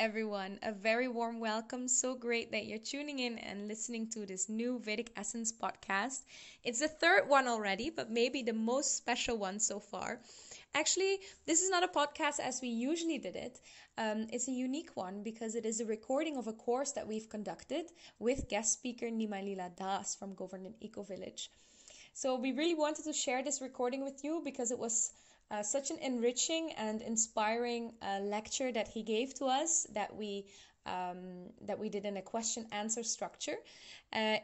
everyone. A very warm welcome. So great that you're tuning in and listening to this new Vedic Essence podcast. It's the third one already, but maybe the most special one so far. Actually, this is not a podcast as we usually did it. It's a unique one because it is a recording of a course that we've conducted with guest speaker Nimalila Das from Governance Eco Village. So we really wanted to share this recording with you because it was such an enriching and inspiring lecture that he gave to us that we did in a question-answer structure,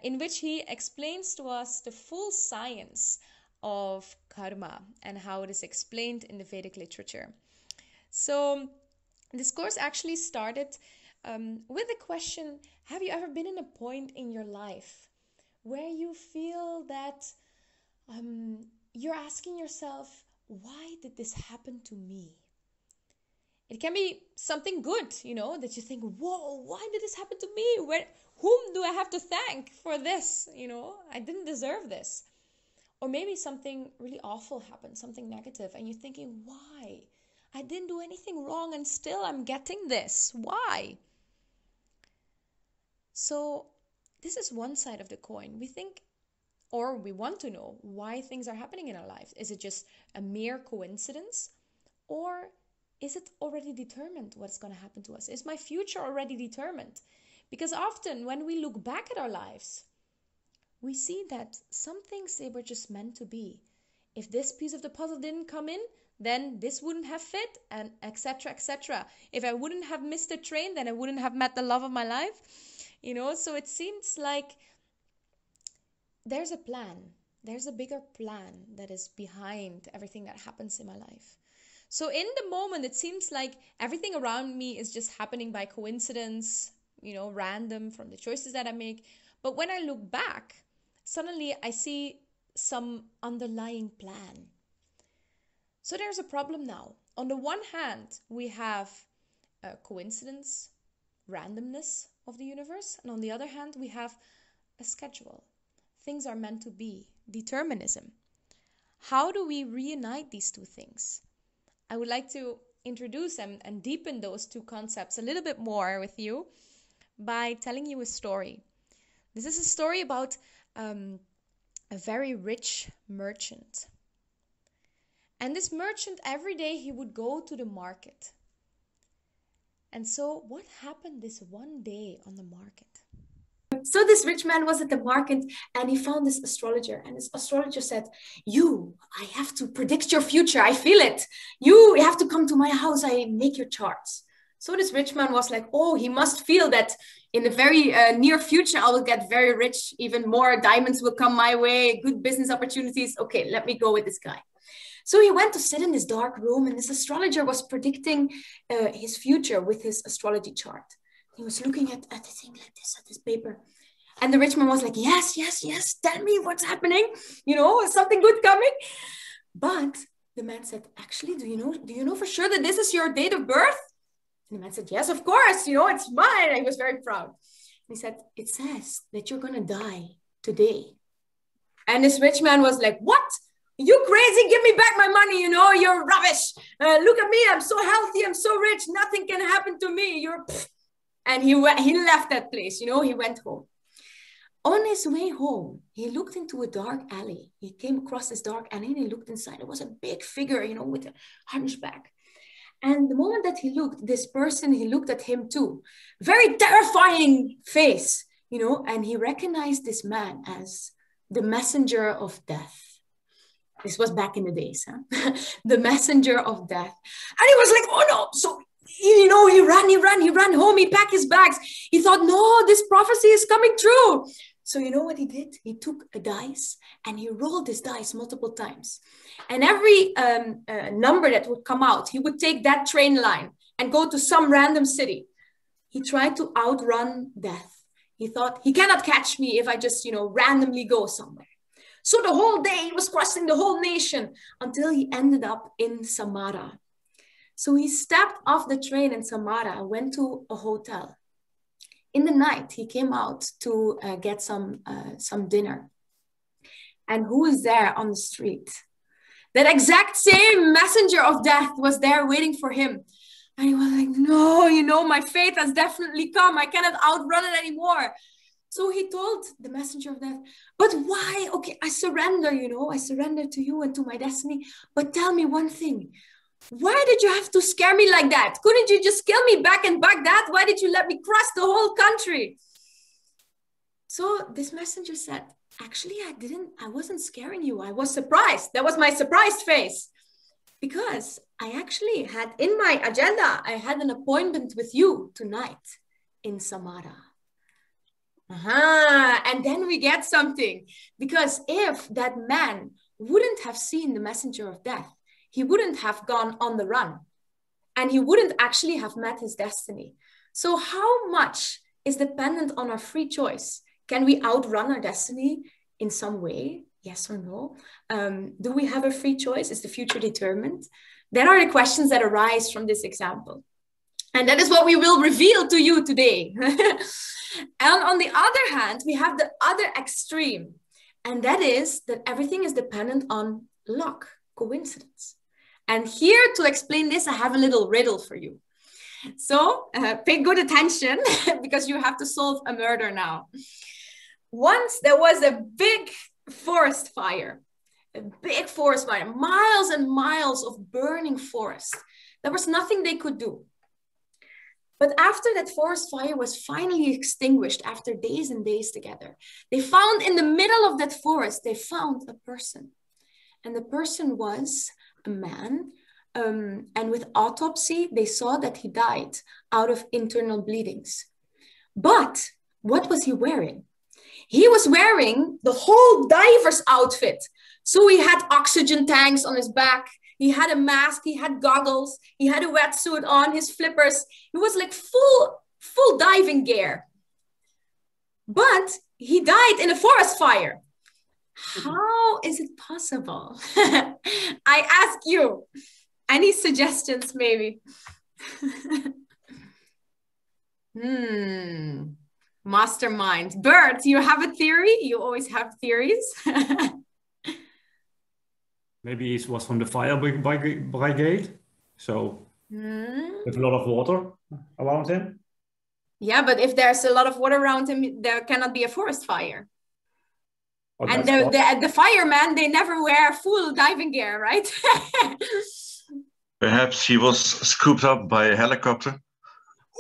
in which he explains to us the full science of karma and how it is explained in the Vedic literature. So this course actually started with the question: have you ever been in a point in your life where you feel that you're asking yourself, why did this happen to me? It can be something good, that you think, whoa, why did this happen to me? Whom do I have to thank for this? I didn't deserve this. Or maybe something really awful happened, something negative, and you're thinking, why? I didn't do anything wrong and still I'm getting this. Why? So this is one side of the coin. We think, or we want to know why things are happening in our lives. Is it just a mere coincidence? Or is it already determined what's going to happen to us? Is my future already determined? Because often when we look back at our lives, we see that some things, they were just meant to be. If this piece of the puzzle didn't come in, then this wouldn't have fit, and etc., etc. If I wouldn't have missed the train, then I wouldn't have met the love of my life. So it seems like there's a plan. There's a bigger plan that is behind everything that happens in my life. So in the moment, it seems like everything around me is just happening by coincidence, random from the choices that I make. But when I look back, suddenly I see some underlying plan. So there's a problem now. On the one hand, we have a coincidence, randomness of the universe. And on the other hand, we have a schedule. Things are meant to be, determinism. How do we reunite these two things? I would like to introduce them and deepen those two concepts a little bit more with you by telling you a story. This is a story about a very rich merchant. And this merchant, every day he would go to the market. And so what happened this one day on the market? So this rich man was at the market and he found this astrologer, and this astrologer said, I have to predict your future. I feel it. You have to come to my house. I make your charts. So this rich man was like, oh, he must feel that in the very near future, I will get very rich. Even more diamonds will come my way. Good business opportunities. Okay, let me go with this guy. So he went to sit in this dark room, and this astrologer was predicting his future with his astrology chart. He was looking at the thing like this, at this paper. And the rich man was like, yes, tell me what's happening. Is something good coming? But the man said, actually, do you know for sure that this is your date of birth? And the man said, yes, of course, it's mine. I was very proud. And he said, it says that you're going to die today. And this rich man was like, what? You crazy? Give me back my money. You're rubbish. Look at me. I'm so healthy. I'm so rich. Nothing can happen to me. And he left that place, he went home. On his way home, he looked into a dark alley. He came across this dark alley and he looked inside. There was a big figure, with a hunchback. And the moment that he looked, this person, he looked at him too. Very terrifying face, and he recognized this man as the messenger of death. This was back in the days, the messenger of death. And he was like, oh no. So he ran home, he packed his bags. He thought, no, this prophecy is coming true. So you know what he did? He took a dice and he rolled this dice multiple times. And every number that would come out, he would take that train line and go to some random city. He tried to outrun death. He thought, he cannot catch me if I just, randomly go somewhere. So the whole day he was crossing the whole nation until he ended up in Samara. So he stepped off the train in Samara, went to a hotel. In the night, he came out to get some dinner. And who is there on the street? That exact same messenger of death was there waiting for him. And he was like, no, you know, my fate has definitely come. I cannot outrun it anymore. So he told the messenger of death, but why? Okay, I surrender, you know, I surrender to you and to my destiny. But tell me one thing. Why did you have to scare me like that? Couldn't you just kill me back and back that? Why did you let me cross the whole country? So this messenger said, actually, I wasn't scaring you. I was surprised. That was my surprised face. Because I actually had in my agenda, I had an appointment with you tonight in Samara. And then we get something. Because if that man wouldn't have seen the messenger of death, he wouldn't have gone on the run. And he wouldn't actually have met his destiny. So how much is dependent on our free choice? Can we outrun our destiny in some way? Yes or no? Do we have a free choice? Is the future determined? That are the questions that arise from this example. And that is what we will reveal to you today. And on the other hand, we have the other extreme. And that is that everything is dependent on luck, coincidence. And here to explain this, I have a little riddle for you. So pay good attention because you have to solve a murder now. Once there was a big forest fire, miles and miles of burning forest. There was nothing they could do. But after that forest fire was finally extinguished, after days and days together, they found in the middle of that forest, they found a person. And the person was a man. And with autopsy, they saw that he died out of internal bleedings. But what was he wearing? He was wearing the whole diver's outfit. So he had oxygen tanks on his back. He had a mask, he had goggles, he had a wetsuit on, his flippers. He was like full diving gear. But he died in a forest fire. How is it possible? I ask you, any suggestions maybe? Mastermind. Bert, you have a theory? You always have theories. Maybe it was from the fire brigade. So with a lot of water around him. Yeah, but if there's a lot of water around him, there cannot be a forest fire. Oh, and the firemen, they never wear full diving gear, right? Perhaps he was scooped up by a helicopter.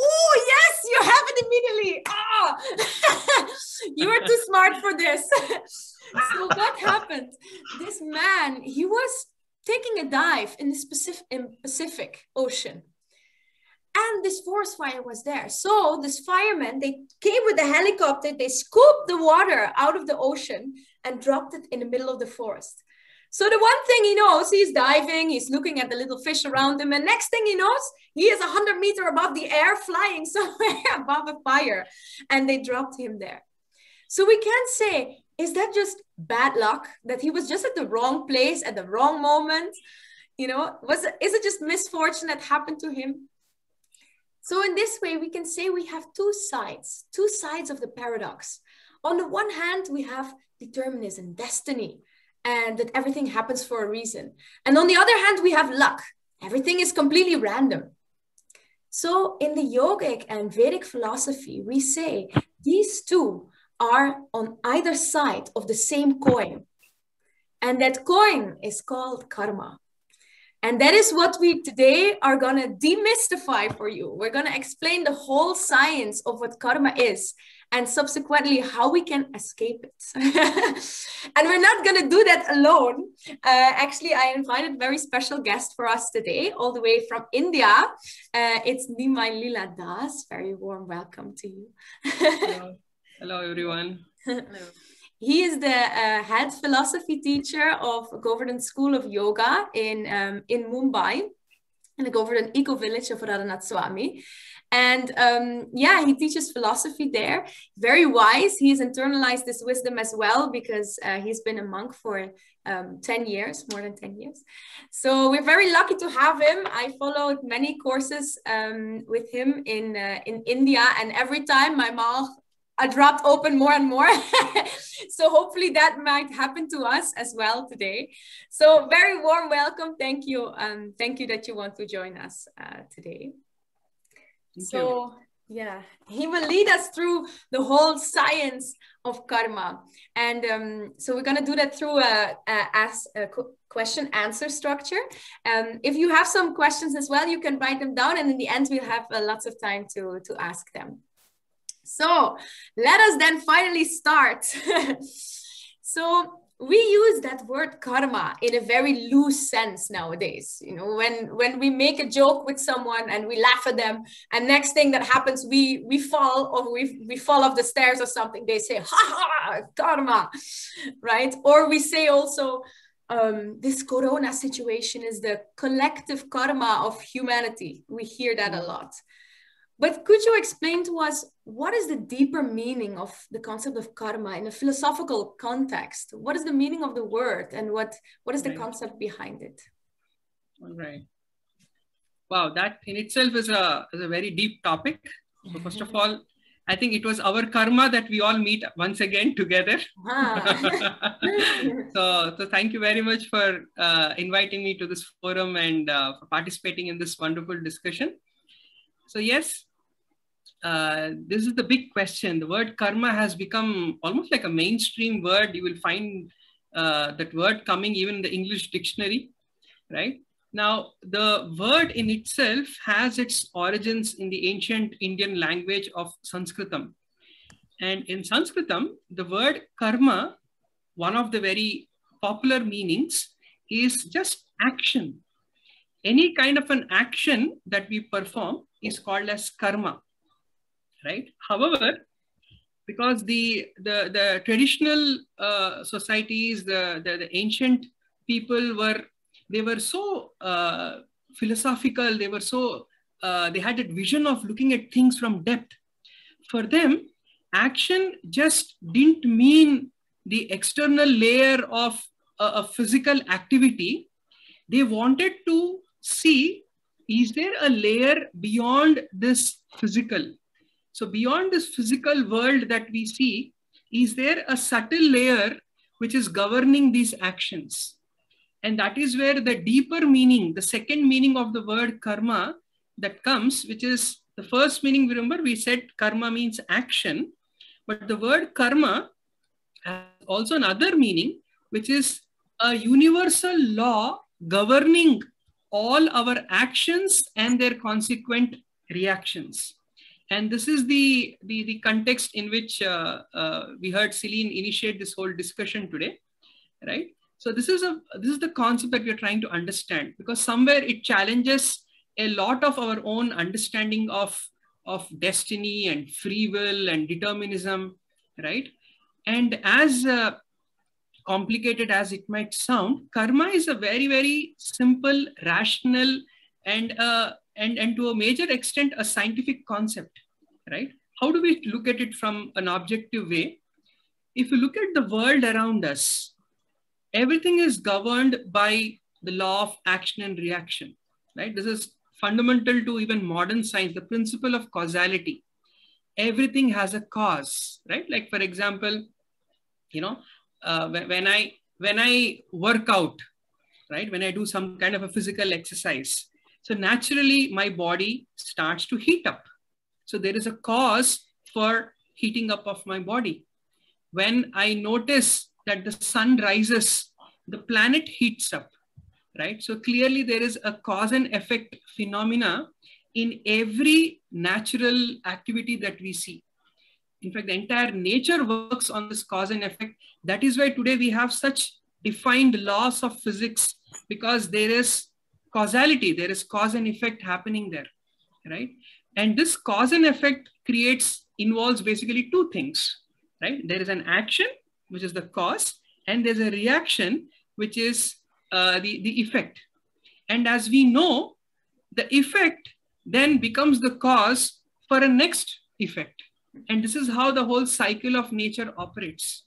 Oh, yes, you have it immediately. Oh, you are too smart for this. So what happened? This man, he was taking a dive in the Pacific Ocean. And this forest fire was there. So this firemen, they came with a helicopter, they scooped the water out of the ocean and dropped it in the middle of the forest. So the one thing he knows, he's diving, he's looking at the little fish around him. And next thing he knows, he is 100 meters above the air, flying somewhere above a fire. And they dropped him there. So we can't say, is that just bad luck? That he was just at the wrong place at the wrong moment? You know, is it just misfortune that happened to him? So in this way, we can say we have two sides of the paradox. On the one hand, we have determinism, destiny, and that everything happens for a reason. And on the other hand, we have luck. Everything is completely random. So in the yogic and Vedic philosophy, we say these two are on either side of the same coin. And that coin is called karma. And that is what we today are going to demystify for you. We're going to explain the whole science of what karma is and subsequently how we can escape it. And we're not going to do that alone. Actually, I invited a very special guest for us today, all the way from India. It's Nimai Lila Das. Very warm welcome to you. Hello. Hello, everyone. Hello. He is the head philosophy teacher of Govardhan School of Yoga in Mumbai, in the Govardhan Eco Village of Radhanath Swami. And yeah, he teaches philosophy there. Very wise. He's internalized this wisdom as well because he's been a monk for 10 years, more than 10 years. So we're very lucky to have him. I followed many courses with him in India, and every time my mouth dropped open more and more. So hopefully that might happen to us as well today. So very warm welcome. Thank you. Thank you that you want to join us today. So, yeah, he will lead us through the whole science of karma. And so we're going to do that through a question answer structure. If you have some questions as well, you can write them down, and in the end, we'll have lots of time to ask them. So let us then finally start. So we use that word karma in a very loose sense nowadays. You know, when we make a joke with someone and we laugh at them, and next thing that happens, we fall, or we fall off the stairs or something, they say, ha ha, karma, right? Or we say also, this corona situation is the collective karma of humanity. We hear that a lot. But could you explain to us, what is the deeper meaning of the concept of karma in a philosophical context? What is the meaning of the word, and what is the concept behind it? All right. Wow, that in itself is a very deep topic. So first of all, I think it was our karma that we all meet once again together. So thank you very much for inviting me to this forum and for participating in this wonderful discussion. So yes, this is the big question. The word karma has become almost like a mainstream word. You will find that word coming even in the English dictionary, right? Now, the word in itself has its origins in the ancient Indian language of Sanskritam. And in Sanskritam, the word karma, one of the very popular meanings, is just action. Any kind of an action that we perform is called as karma, right? However, because the traditional societies, the ancient people were so philosophical, they had that vision of looking at things from depth. For them, action just didn't mean the external layer of a physical activity. They wanted to see, is there a layer beyond this physical? So beyond this physical world that we see, is there a subtle layer which is governing these actions? And that is where the deeper meaning, the second meaning of the word karma that comes, which is the first meaning. Remember, we said karma means action, but the word karma has also another meaning, which is a universal law governing all our actions and their consequent reactions. And this is the context in which we heard Celine initiate this whole discussion today, right? So this is the concept that we are trying to understand, because somewhere it challenges a lot of our own understanding of destiny and free will and determinism, right? And as complicated as it might sound, karma is a very, very simple, rational, and to a major extent a scientific concept, right? How do we look at it from an objective way? If you look at the world around us, everything is governed by the law of action and reaction, right? This is fundamental to even modern science, the principle of causality. Everything has a cause, right? Like, for example, you know, when I work out, right? When I do some kind of a physical exercise, so naturally my body starts to heat up. So there is a cause for heating up of my body. When I notice that the sun rises, the planet heats up, right? So clearly there is a cause and effect phenomena in every natural activity that we see. In fact, the entire nature works on this cause and effect. That is why today we have such defined laws of physics, because there is causality, there is cause and effect happening there, right? And this cause and effect involves basically two things, right? There is an action, which is the cause, and there's a reaction, which is the effect. And as we know, the effect then becomes the cause for a next effect. And this is how the whole cycle of nature operates.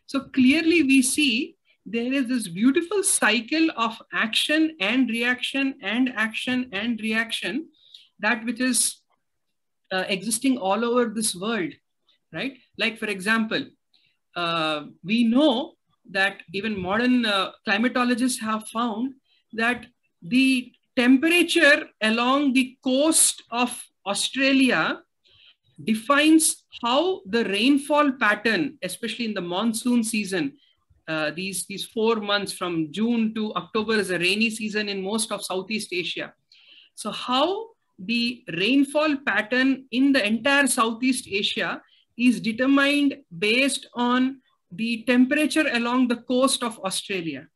So clearly we see there is this beautiful cycle of action and reaction and action and reaction, that which is existing all over this world, right? Like, for example, we know that even modern climatologists have found that the temperature along the coast of Australia defines how the rainfall pattern, especially in the monsoon season, these 4 months from June to October is a rainy season in most of Southeast Asia. So how the rainfall pattern in the entire Southeast Asia is determined based on the temperature along the coast of Australia,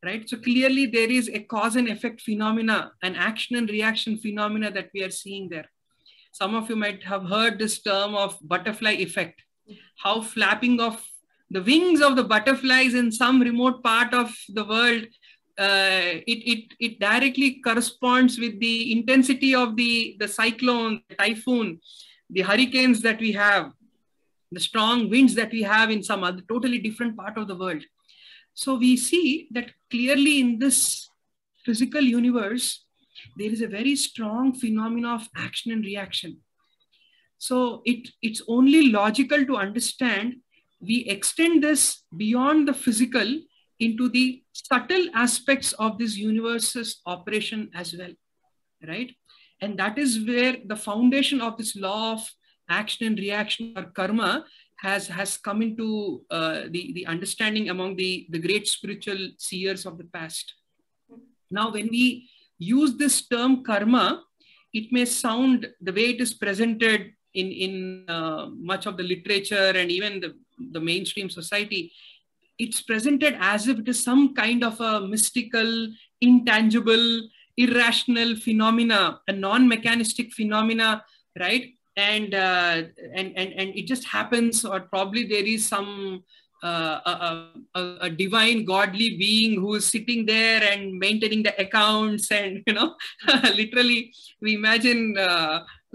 right? So clearly there is a cause and effect phenomena, an action and reaction phenomena that we are seeing there. Some of you might have heard this term of butterfly effect, how flapping of the wings of the butterflies in some remote part of the world, it directly corresponds with the intensity of the cyclone, the typhoon, the hurricanes that we have, the strong winds that we have in some other totally different part of the world. So we see that clearly in this physical universe, there is a very strong phenomena of action and reaction. So it's only logical to understand we extend this beyond the physical into the subtle aspects of this universe's operation as well, right? And that is where the foundation of this law of action and reaction or karma has come into the understanding among the great spiritual seers of the past. Now, when we use this term karma, it may sound the way it is presented in much of the literature and even the mainstream society, it's presented as if it is some kind of a mystical, intangible, irrational phenomena, a non-mechanistic phenomena, right? And it just happens, or probably there is some a divine godly being who is sitting there and maintaining the accounts, and literally we imagine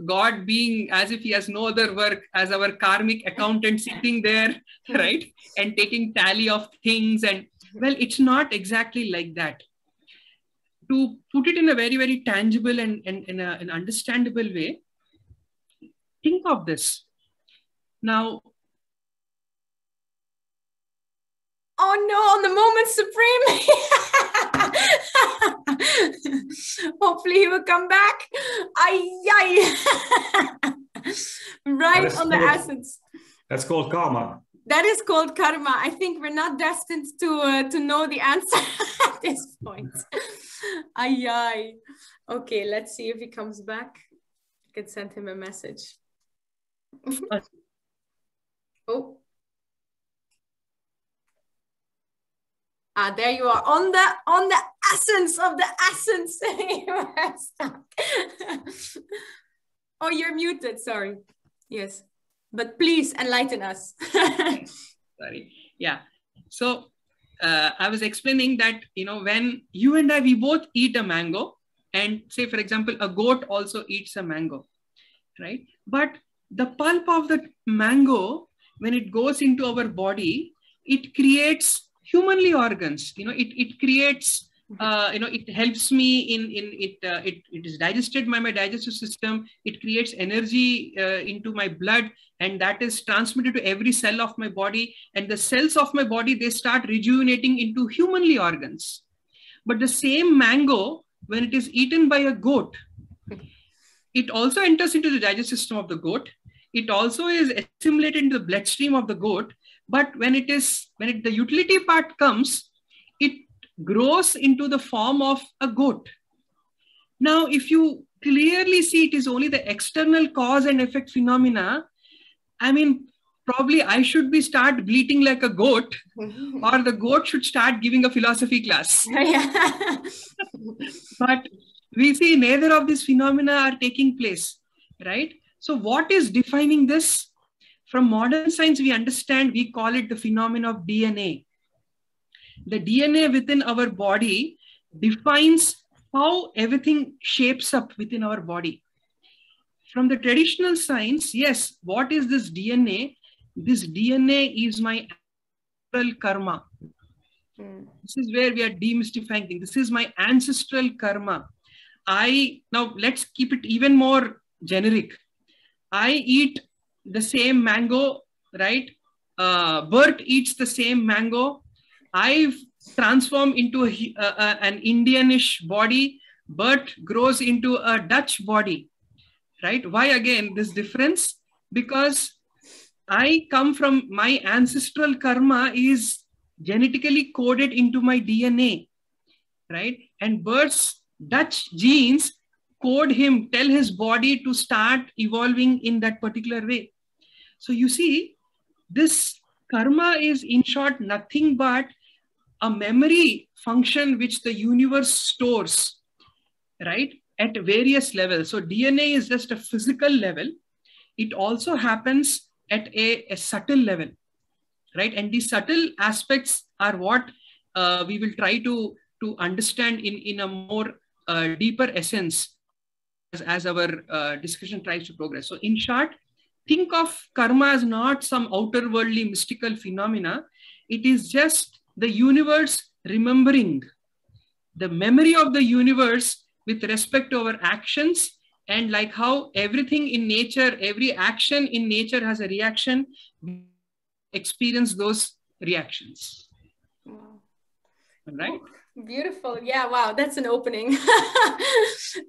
God being as if he has no other work as our karmic accountant sitting there, right, and taking tally of things. And well, it's not exactly like that. To put it in a very, very tangible and an understandable way, think of this. Now, oh no, on the moment supreme. Hopefully he will come back. Right on the essence. That's called karma. That is called karma. I think we're not destined to know the answer at this point. Okay, let's see if he comes back. I can send him a message. Oh. There you are, on the essence of the essence. You are stuck. Oh, you're muted, sorry. Yes, but please enlighten us. Sorry. Yeah. So I was explaining that, when you and I, we both eat a mango, and say, for example, a goat also eats a mango, right? But the pulp of the mango, when it goes into our body, it creates humanly organs. It creates, it helps me it is digested by my digestive system. It creates energy into my blood, and that is transmitted to every cell of my body. And the cells of my body, they start rejuvenating into humanly organs. But the same mango, when it is eaten by a goat, it also enters into the digestive system of the goat. It also is assimilated into the bloodstream of the goat. But when the utility part comes, it grows into the form of a goat. Now, if you clearly see it is only the external cause and effect phenomena, I mean, probably I should start bleating like a goat, or the goat should start giving a philosophy class. But we see neither of these phenomena are taking place, right? So what is defining this? From modern science, we understand, we call it the phenomenon of DNA. The DNA within our body defines how everything shapes up within our body. From the traditional science, yes, what is this DNA? This DNA is my ancestral karma. This is where we are demystifying things. This is my ancestral karma. Now let's keep it even more generic. I eat the same mango, right? Bert eats the same mango. I've transformed into an Indianish body. Bert grows into a Dutch body. right? Why again this difference? Because I come from, my ancestral karma is genetically coded into my DNA, right? And birds' Dutch genes code him, tell his body to start evolving in that particular way. So you see, this karma is in short nothing but a memory function which the universe stores, right, at various levels. So DNA is just a physical level. It also happens at a subtle level, right? And these subtle aspects are what we will try to understand in a more deeper essence as our discussion tries to progress. So in short, think of karma as not some outer worldly mystical phenomena. It is just the universe remembering, the memory of the universe with respect to our actions. And like how everything in nature, every action in nature has a reaction, we experience those reactions. Wow. Right? Oh, beautiful. Yeah, wow, that's an opening.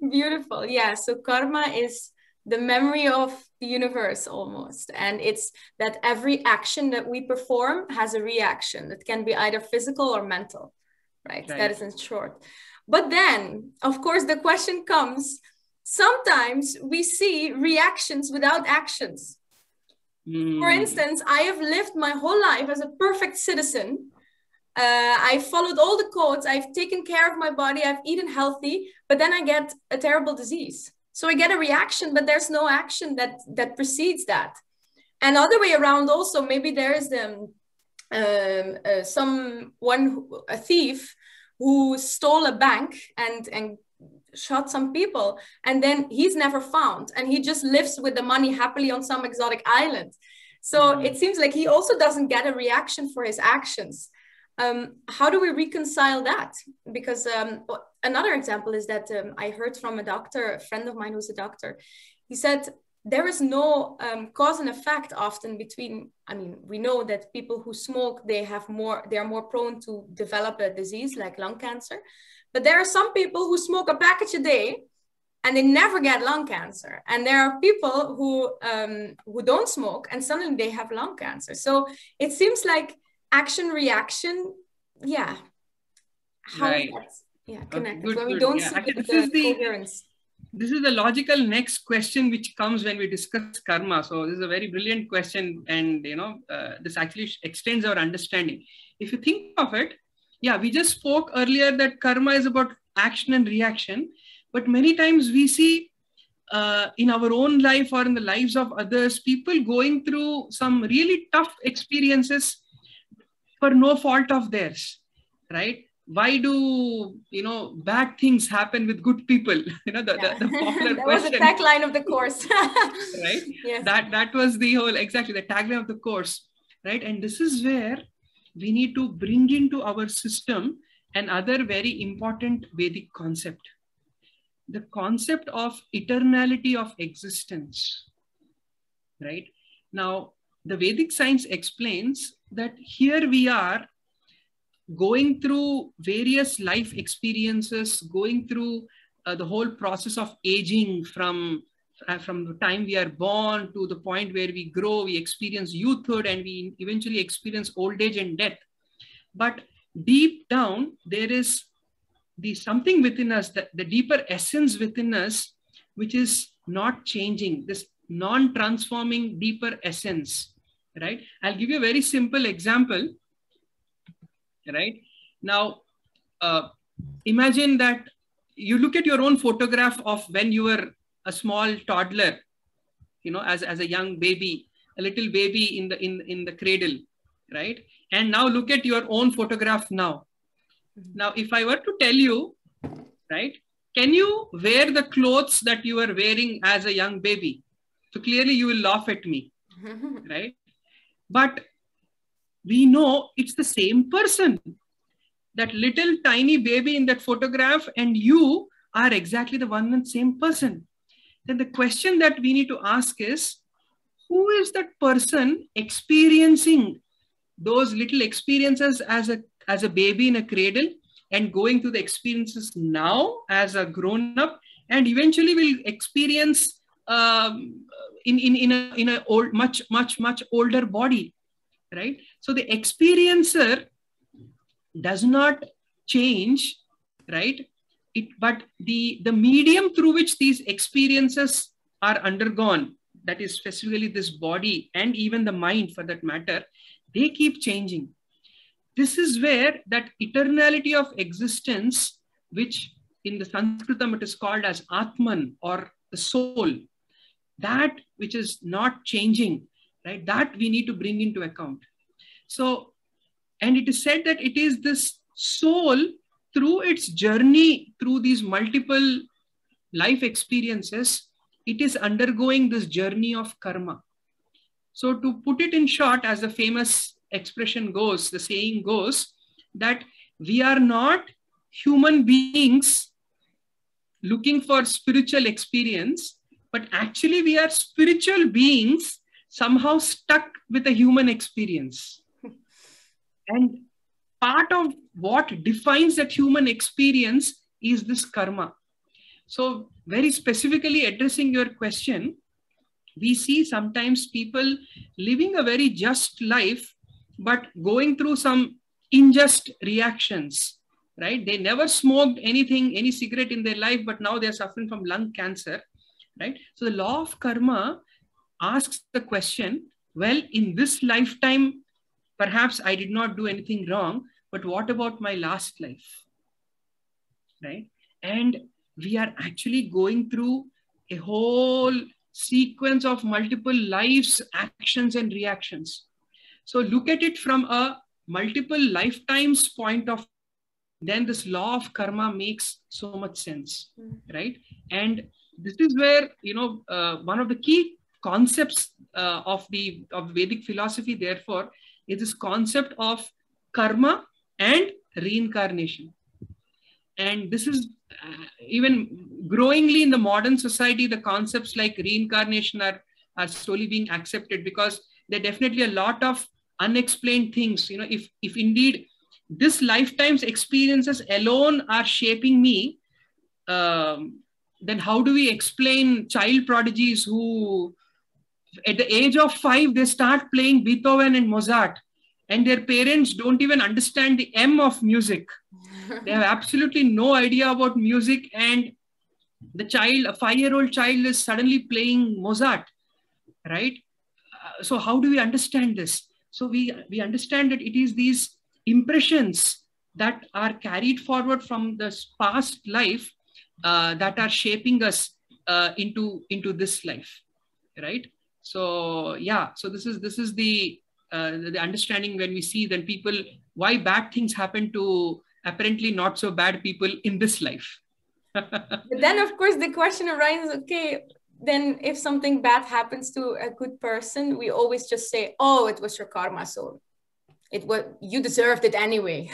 Beautiful. Yeah, so karma is the memory of the universe almost. And it's that every action that we perform has a reaction that can be either physical or mental, right? That is in short. But then, of course, the question comes, sometimes we see reactions without actions. For instance, I have lived my whole life as a perfect citizen. I've followed all the codes. I've taken care of my body. I've eaten healthy, but then I get a terrible disease. So I get a reaction, but there's no action that precedes that. And other way around also, maybe there is a thief who stole a bank and shot some people, and then he's never found, and he just lives with the money happily on some exotic island. So it seems like he also doesn't get a reaction for his actions. How do we reconcile that? Because another example is that I heard from a doctor, a friend of mine who's a doctor. He said there is no cause and effect often between, I mean, we know that people who smoke, they are more prone to develop a disease like lung cancer. But there are some people who smoke a package a day and they never get lung cancer. And there are people who don't smoke and suddenly they have lung cancer. So it seems like action reaction, yeah. How is that connected? Good, when we don't see the coherence. This is the logical next question which comes when we discuss karma. So this is a very brilliant question, and this actually extends our understanding. If you think of it, we just spoke earlier that karma is about action and reaction, but many times we see in our own life or in the lives of others, people going through some really tough experiences for no fault of theirs, right? Why do bad things happen with good people? The popular that question. was the tagline of the course. Right? Yes. That was the tagline of the course, right? And this is where we need to bring into our system another very important Vedic concept. The concept of eternality of existence, right? Now, the Vedic science explains that here we are going through various life experiences, going through the whole process of aging from the time we are born to the point where we grow, we experience youthhood, and we eventually experience old age and death. But deep down, there is something within us, the deeper essence within us, which is not changing, this non-transforming deeper essence, right? I'll give you a very simple example, right? Now, imagine that you look at your own photograph of when you were a small toddler, as a young baby, a little baby in the cradle, right? And now look at your own photograph now. Now, if I were to tell you, right, can you wear the clothes that you were wearing as a young baby? So clearly you will laugh at me, right? But we know it's the same person. That little tiny baby in that photograph and you are exactly the one and same person. Then the question that we need to ask is, who is that person experiencing those little experiences as a baby in a cradle and going through the experiences now as a grown-up, and eventually will experience in a old, much older body, right? So the experiencer does not change, right? But the medium through which these experiences are undergone, that is specifically this body and even the mind for that matter, they keep changing. This is where that eternality of existence, which in the Sanskritam it is called as Atman or the soul, that which is not changing, right? That we need to bring into account. So, and it is said that it is this soul through its journey through these multiple life experiences, it is undergoing this journey of karma. So to put it in short, as the famous expression goes, the saying goes, that we are not human beings looking for spiritual experience, but actually we are spiritual beings somehow stuck with a human experience. And part of what defines that human experience is this karma. So very specifically addressing your question, we see sometimes people living a very just life, but going through some unjust reactions, right? They never smoked anything, any cigarette in their life, but now they're suffering from lung cancer, right? So the law of karma asks the question, well, in this lifetime, perhaps I did not do anything wrong, but what about my last life, right? And we are actually going through a whole sequence of multiple lives, actions, and reactions. So look at it from a multiple lifetimes point of view, then this law of karma makes so much sense, right? And this is where, you know, one of the key concepts of Vedic philosophy, therefore, is this concept of karma and reincarnation. And this is even growingly in the modern society, the concepts like reincarnation are slowly being accepted, because there are definitely a lot of unexplained things. You know, if indeed this lifetime's experiences alone are shaping me, then how do we explain child prodigies who at the age of 5, they start playing Beethoven and Mozart, and their parents don't even understand the M of music. They have absolutely no idea about music, and the child, a 5-year-old child, is suddenly playing Mozart, right? So how do we understand this? So we understand that it is these impressions that are carried forward from this past life that are shaping us into this life, right? So yeah, so this is the understanding when we see then people, why bad things happen to apparently not so bad people in this life. But then of course the question arises, okay, then if something bad happens to a good person, we always just say, oh, it was your karma, so you deserved it anyway.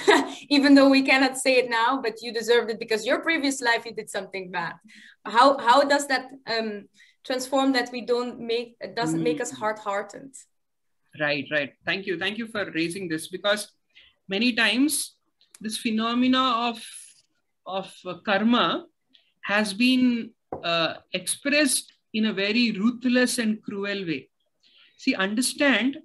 Even though we cannot say it now, but you deserved it because your previous life you did something bad. How does that transform that it doesn't make us hard-hearted? Right. Thank you for raising this, because many times this phenomena of karma has been expressed in a very ruthless and cruel way. See, understand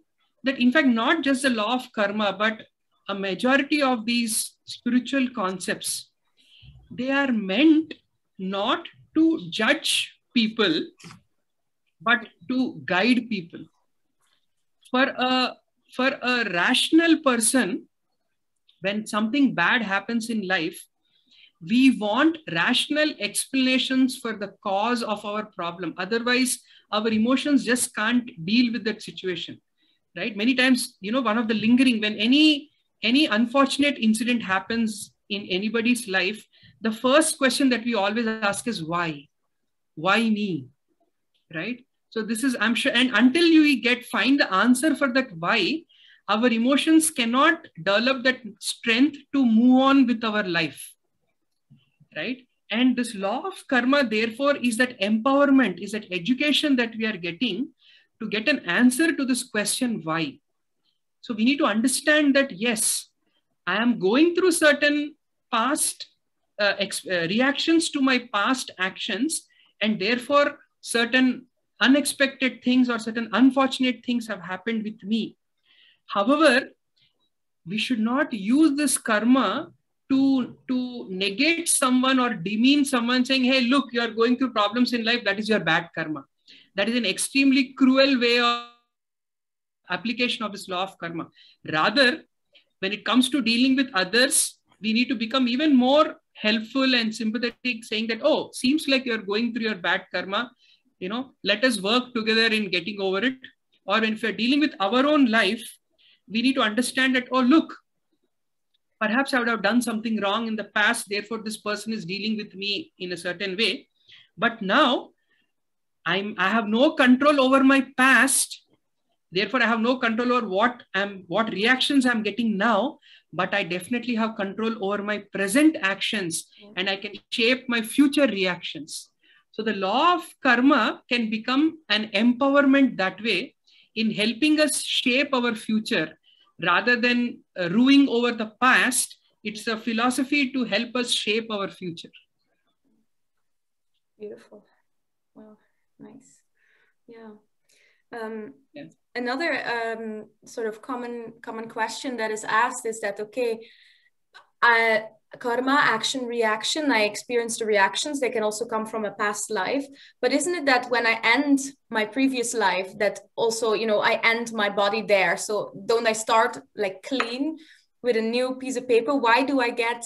that in fact, not just the law of karma, but a majority of these spiritual concepts, they are meant not to judge people, but to guide people. For a rational person, when something bad happens in life, we want rational explanations for the cause of our problem. Otherwise, our emotions just can't deal with that situation, right? Many times, you know, one of the lingering, when any unfortunate incident happens in anybody's life, the first question that we always ask is why? Why me, right? So this is, I'm sure, and until you find the answer for that why, our emotions cannot develop that strength to move on with our life, right? And this law of karma, therefore, is that empowerment, is that education that we are getting to get an answer to this question, why? So we need to understand that, yes, I am going through certain past reactions to my past actions, and therefore, certain unexpected things or certain unfortunate things have happened with me. However, we should not use this karma to negate someone or demean someone, saying, hey, look, you are going through problems in life, that is your bad karma. That is an extremely cruel way of application of this law of karma. Rather, when it comes to dealing with others, we need to become even more helpful and sympathetic, saying that, oh, seems like you're going through your bad karma. Let us work together in getting over it. Or when we're dealing with our own life, we need to understand that, oh, look, perhaps I would have done something wrong in the past. Therefore, this person is dealing with me in a certain way. But now I have no control over my past. Therefore, I have no control over what reactions I'm getting now. But I definitely have control over my present actions, and I can shape my future reactions. So the law of karma can become an empowerment that way in helping us shape our future rather than ruining over the past. It's a philosophy to help us shape our future. Beautiful. Wow, nice. Yeah. Yes. Another sort of common question that is asked is that, okay, karma, action, reaction, I experience the reactions, they can also come from a past life. But isn't it that when I end my previous life, that also, I end my body there? So don't I start like clean with a new piece of paper? Why do I get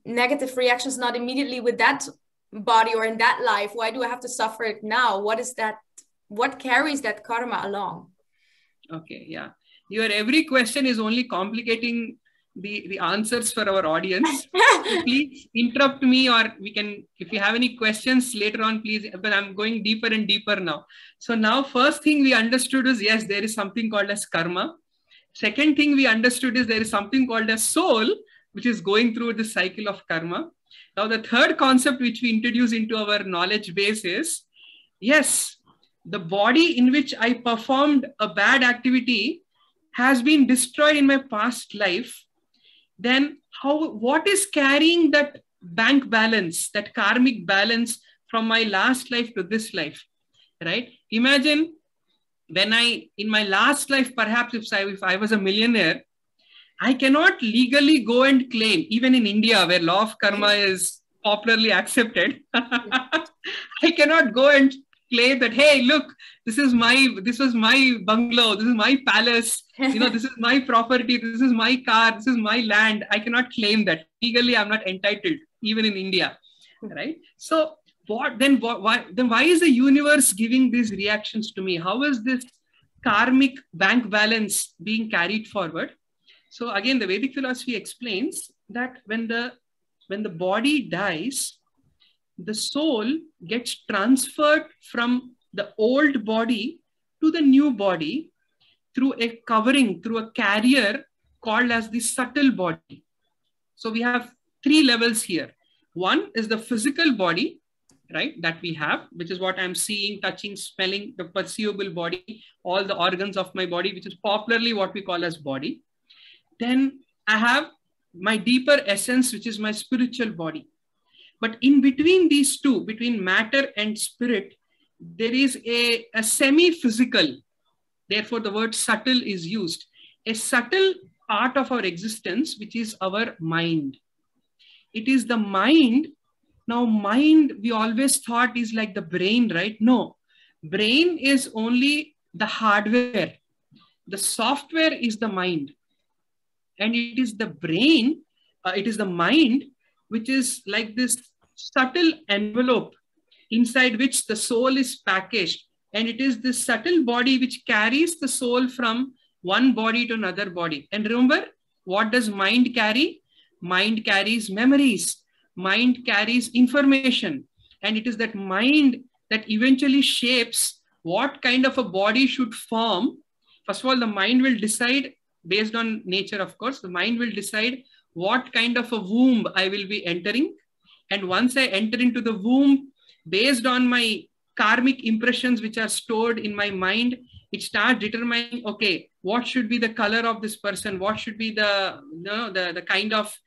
negative reactions not immediately with that body or in that life? Why do I have to suffer it now? What is that? What carries that karma along? Okay, yeah. Your every question is only complicating the answers for our audience. So please interrupt me, or we can, if you have any questions later on, please, but I'm going deeper and deeper now. So now first thing we understood is, yes, there is something called as karma. Second thing we understood is there is something called as soul, which is going through the cycle of karma. Now the third concept which we introduce into our knowledge base is, yes, the body in which I performed a bad activity has been destroyed in my past life. Then what is carrying that bank balance, that karmic balance from my last life to this life, right? Imagine when in my last life, perhaps if I was a millionaire, I cannot legally go and claim, even in India where law of karma is popularly accepted, I cannot go and claim that, hey, look, this was my bungalow, this is my palace, this is my property, this is my car, this is my land. I cannot claim that. Legally, I'm not entitled, even in India, right? So why is the universe giving these reactions to me? How is this karmic bank balance being carried forward? So again, the Vedic philosophy explains that when the body dies, the soul gets transferred from the old body to the new body through a covering, through a carrier called as the subtle body. So we have three levels here. One is the physical body, right, that we have, which is what I'm seeing, touching, smelling, the perceivable body, all the organs of my body, which is popularly what we call as body. Then I have my deeper essence, which is my spiritual body. But in between these two, between matter and spirit, there is a semi-physical, therefore the word subtle is used, a subtle part of our existence, which is our mind. It is the mind. Now mind, we always thought is like the brain, right? No, brain is only the hardware. The software is the mind. And it is the brain, it is the mind, which is like this subtle envelope inside which the soul is packaged. And it is this subtle body which carries the soul from one body to another body. And remember, what does mind carry? Mind carries memories. Mind carries information. And it is that mind that eventually shapes what kind of a body should form. First of all, the mind will decide, based on nature, of course, the mind will decide what kind of a womb I will be entering. And once I enter into the womb, based on my karmic impressions which are stored in my mind, it starts determining, okay, what should be the color of this person? What should be the kind of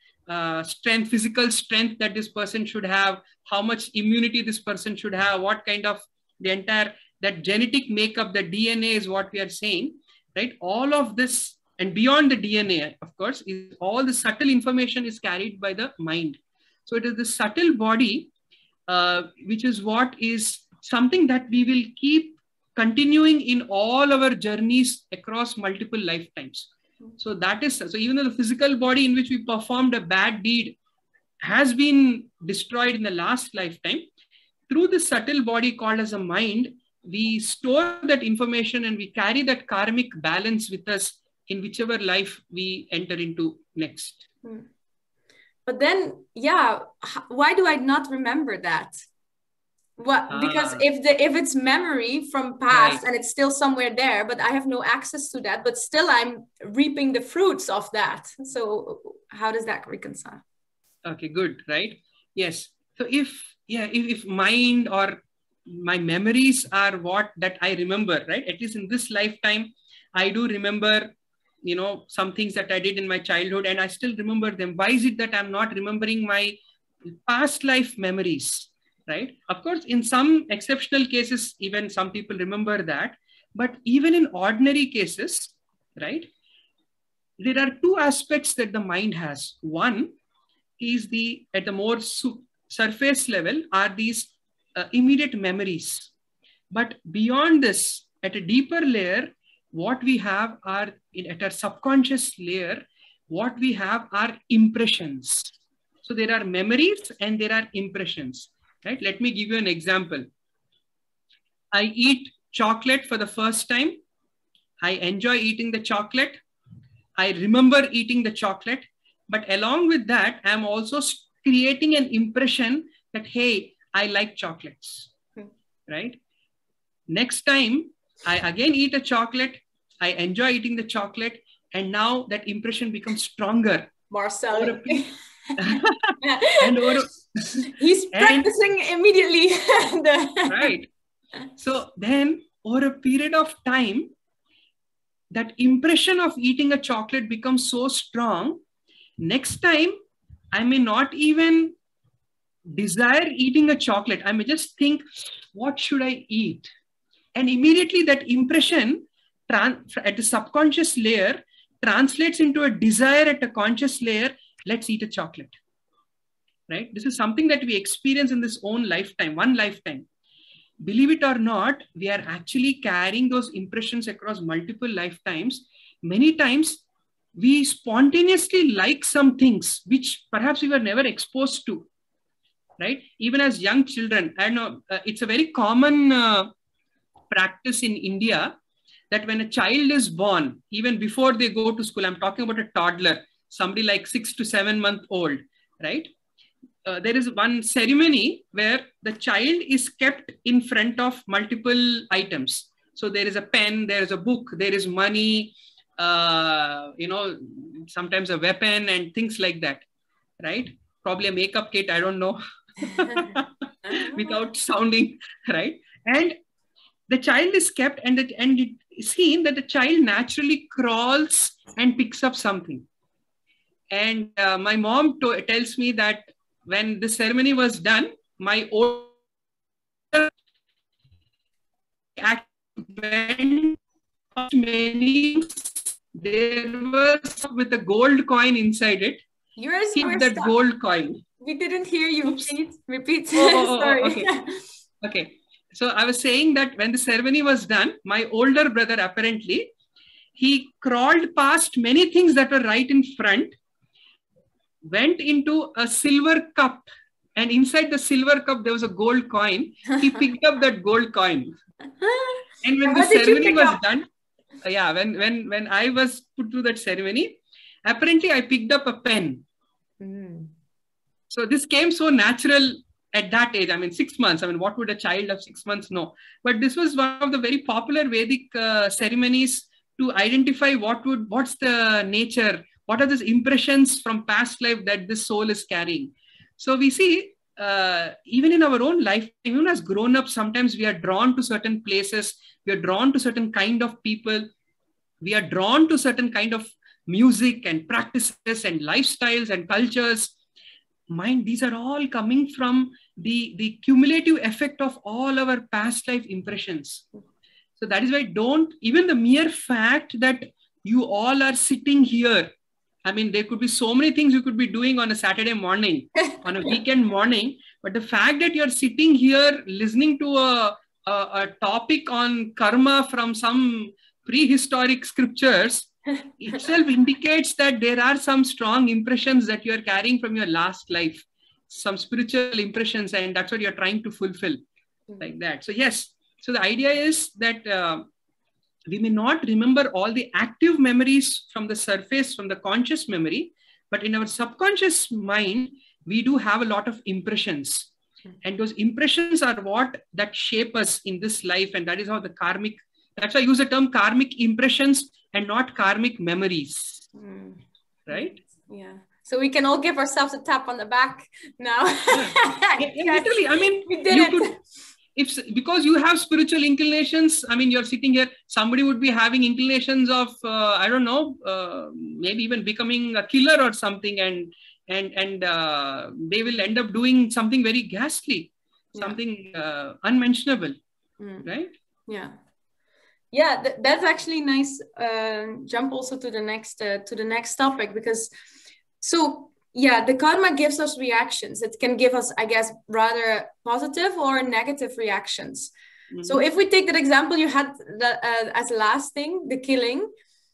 strength, physical strength that this person should have, how much immunity this person should have, what kind of the entire, that genetic makeup, the DNA is what we are saying, right? All of this and beyond the DNA, of course, is all the subtle information is carried by the mind. So it is the subtle body, which is what is something that we will keep continuing in all our journeys across multiple lifetimes. So that is, so even though the physical body in which we performed a bad deed has been destroyed in the last lifetime, through the subtle body called as a mind, we store that information and we carry that karmic balance with us in whichever life we enter into next. But then, yeah, why do I not remember that? What? Because if it's memory from past, right, and it's still somewhere there, but I have no access to that, but still I'm reaping the fruits of that. So how does that reconcile? Okay, good, right? Yes. So if mind or my memories are what that I remember, right? At least in this lifetime, I do remember, you know, some things that I did in my childhood and I still remember them. Why is it that I'm not remembering my past life memories? Right? Of course, in some exceptional cases, even some people remember that. But even in ordinary cases, right, there are two aspects that the mind has. One is at the more surface level are these immediate memories. But beyond this, at a deeper layer, what we have are, at a subconscious layer, what we have are impressions. So there are memories and there are impressions. Right? Let me give you an example. I eat chocolate for the first time. I enjoy eating the chocolate. I remember eating the chocolate. But along with that, I'm also creating an impression that, hey, I like chocolates. Right? Next time, I again eat a chocolate. I enjoy eating the chocolate. And now that impression becomes stronger. Marcel. And he's practicing immediately. Right. So then over a period of time, that impression of eating a chocolate becomes so strong. Next time, I may not even desire eating a chocolate. I may just think, what should I eat? And immediately that impression at the subconscious layer translates into a desire at a conscious layer. Let's eat a chocolate, right? This is something that we experience in this own lifetime, one lifetime. Believe it or not, we are actually carrying those impressions across multiple lifetimes. Many times we spontaneously like some things which perhaps we were never exposed to, right? Even as young children, I know it's a very common practice in India that when a child is born, even before they go to school, I'm talking about a toddler, somebody like 6 to 7 month old, right? There is one ceremony where the child is kept in front of multiple items. So there is a pen, there is a book, there is money, you know, sometimes a weapon and things like that, right? Probably a makeup kit, I don't know, without sounding, right? And the child is kept and it is seen that the child naturally crawls and picks up something. And my mom tells me that when the ceremony was done, my older went many, there was with a gold coin inside it. Yours keep that gold coin. We didn't hear you. Please repeat. Sorry. Okay. Okay. So I was saying that when the ceremony was done, my older brother apparently, he crawled past many things that were right in front, went into a silver cup, and inside the silver cup, there was a gold coin. He picked up that gold coin. And when the ceremony was done, yeah, when I was put through that ceremony, apparently I picked up a pen. So this came so natural at that age. I mean, 6 months. I mean, what would a child of 6 months know? But this was one of the very popular Vedic ceremonies to identify what's the nature, what are these impressions from past life that this soul is carrying. So we see, even in our own life, even as grown-ups, sometimes we are drawn to certain places, we are drawn to certain kind of people, we are drawn to certain kind of music and practices and lifestyles and cultures. Mind, these are all coming from the cumulative effect of all our past life impressions. So that is why even the mere fact that you all are sitting here, I mean, there could be so many things you could be doing on a Saturday morning, on a weekend morning, but the fact that you're sitting here listening to a topic on karma from some prehistoric scriptures itself indicates that there are some strong impressions that you're carrying from your last life, some spiritual impressions, and that's what you're trying to fulfill, like that. So yes, so the idea is that we may not remember all the active memories from the surface, from the conscious memory, but in our subconscious mind, we do have a lot of impressions. And those impressions are what that shape us in this life. And that is how the karmic, that's why I use the term karmic impressions and not karmic memories. Right? Yeah. So we can all give ourselves a tap on the back now. Literally, I mean, we did it. Because you have spiritual inclinations, I mean, you're sitting here, somebody would be having inclinations of, I don't know, maybe even becoming a killer or something, and they will end up doing something very ghastly, something unmentionable, right? Yeah. Yeah, that's actually nice. Jump also to the next topic, because the karma gives us reactions. It can give us, I guess, rather positive or negative reactions. Mm-hmm. So if we take that example you had as last thing, the killing.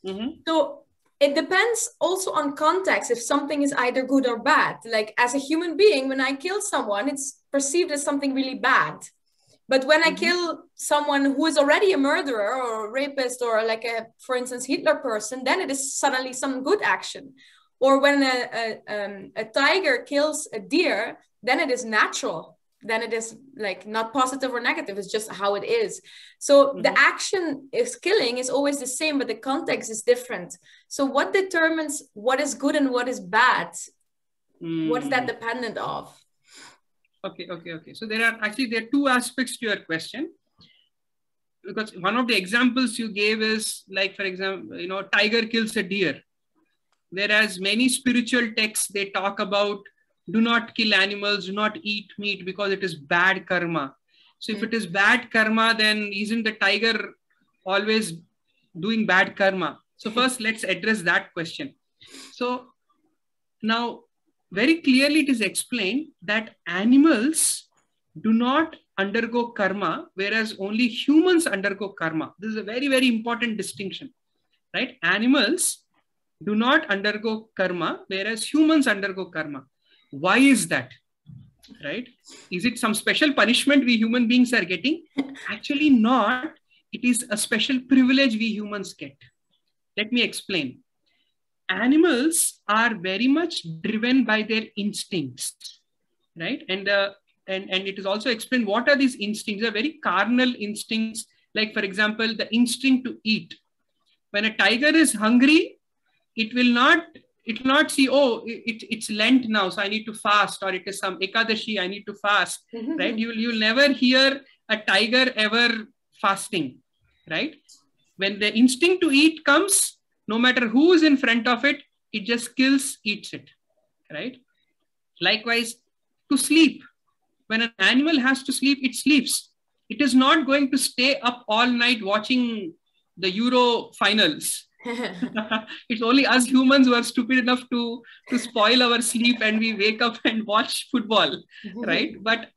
Mm-hmm. So it depends also on context, if something is either good or bad. Like as a human being, when I kill someone, it's perceived as something really bad. But when I kill someone who is already a murderer or a rapist or like for instance, Hitler person, then it is suddenly some good action. Or when a tiger kills a deer, then it is natural. Then it is like not positive or negative. It's just how it is. So the action is killing is always the same, but the context is different. So what determines what is good and what is bad? What is that dependent of? Okay. So there are two aspects to your question. Because one of the examples you gave is like, for example, tiger kills a deer. Whereas many spiritual texts, they talk about do not kill animals, do not eat meat because it is bad karma. So if it is bad karma, then isn't the tiger always doing bad karma? So first, let's address that question. So now, very clearly it is explained that animals do not undergo karma, whereas only humans undergo karma. This is a very, very important distinction, right? Animals do not undergo karma, whereas humans undergo karma. Why is that? Right? Is it some special punishment we human beings are getting? Actually not. It is a special privilege we humans get. Let me explain. Animals are very much driven by their instincts, right? And it is also explained what are these instincts. They are very carnal instincts. Like for example, the instinct to eat. When a tiger is hungry, it will not see, oh, it's Lent now, so I need to fast, or it is some Ekadashi, I need to fast, right? You'll never hear a tiger ever fasting, right? When the instinct to eat comes, no matter who is in front of it, it just kills, eats it, right? Likewise, to sleep. When an animal has to sleep, it sleeps. It is not going to stay up all night watching the Euro finals. It's only us humans who are stupid enough to spoil our sleep and we wake up and watch football, right? But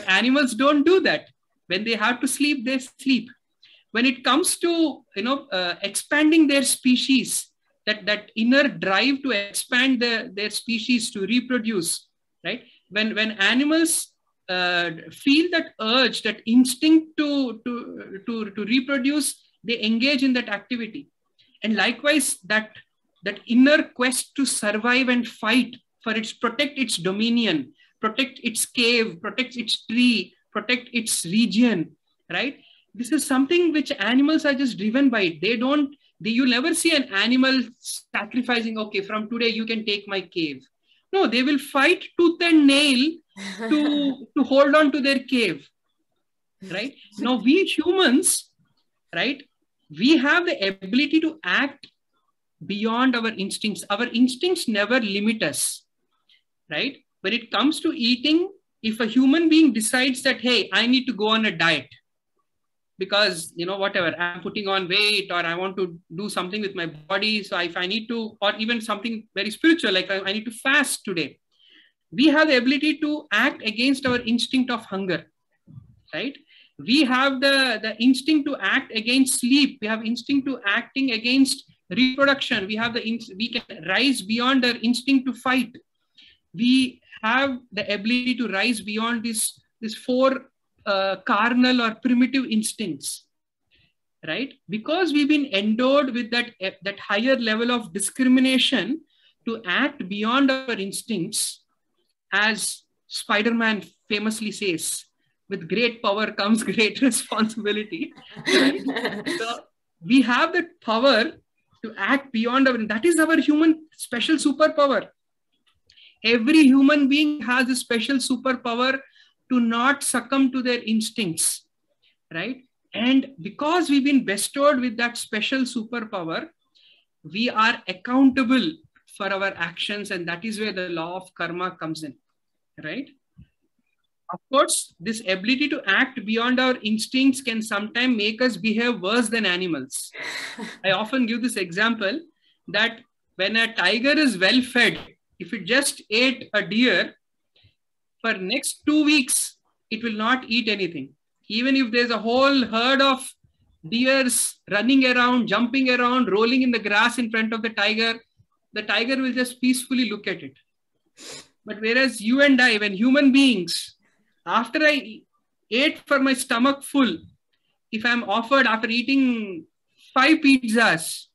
animals don't do that. When they have to sleep, they sleep. When it comes to expanding their species, that inner drive to expand their species, to reproduce, right? When animals feel that urge, that instinct to reproduce, they engage in that activity. And likewise, that inner quest to survive and fight protect its dominion, protect its cave, protect its tree, protect its region, right? This is something which animals are just driven by. You'll never see an animal sacrificing, okay, from today you can take my cave. No, they will fight tooth and nail to hold on to their cave, right? Now we humans, right? We have the ability to act beyond our instincts. Our instincts never limit us, right? When it comes to eating, if a human being decides that, hey, I need to go on a diet because, you know, whatever, I'm putting on weight or I want to do something with my body. So if I need to, or even something very spiritual, like I need to fast today, we have the ability to act against our instinct of hunger, right? We have the instinct to act against sleep. We have instinct to acting against reproduction. We have we can rise beyond our instinct to fight. We have the ability to rise beyond this four carnal or primitive instincts, right? Because we've been endowed with that higher level of discrimination to act beyond our instincts, as Spider-Man famously says, with great power comes great responsibility. Right? So we have the power to act beyond our, that is our human special superpower. Every human being has a special superpower to not succumb to their instincts, right? And because we've been bestowed with that special superpower, we are accountable for our actions, and that is where the law of karma comes in, right? Of course, this ability to act beyond our instincts can sometimes make us behave worse than animals. I often give this example that when a tiger is well fed, if it just ate a deer, for next 2 weeks, it will not eat anything. Even if there's a whole herd of deers running around, jumping around, rolling in the grass in front of the tiger will just peacefully look at it. But whereas you and I, when human beings, after I ate for my stomach full, if I'm offered after eating 5 pizzas,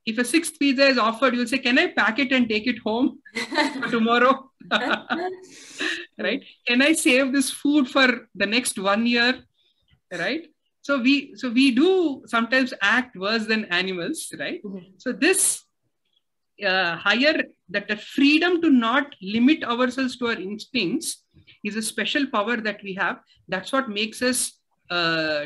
if a 6th pizza is offered, you'll say, can I pack it and take it home for tomorrow? Right? Can I save this food for the next 1 year? Right? So we do sometimes act worse than animals, right? Mm-hmm. So this higher, that the freedom to not limit ourselves to our instincts is a special power that we have. That's what makes us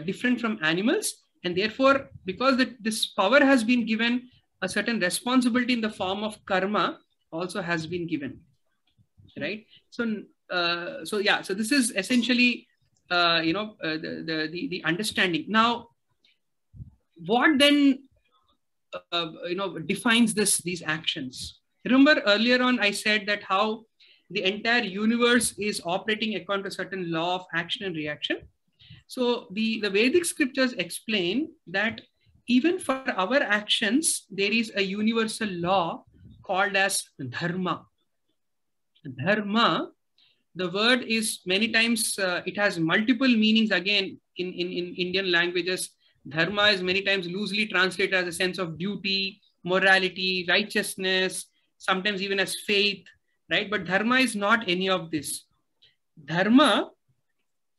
different from animals. And therefore, because this power has been given, a certain responsibility in the form of karma also has been given, right? So this is essentially, the understanding. Now, what then, defines these actions? Remember earlier on, I said that how the entire universe is operating according to a certain law of action and reaction. So the Vedic scriptures explain that even for our actions, there is a universal law called as Dharma. Dharma, the word is many times, it has multiple meanings again in Indian languages. Dharma is many times loosely translated as a sense of duty, morality, righteousness, sometimes even as faith, right? But dharma is not any of this. Dharma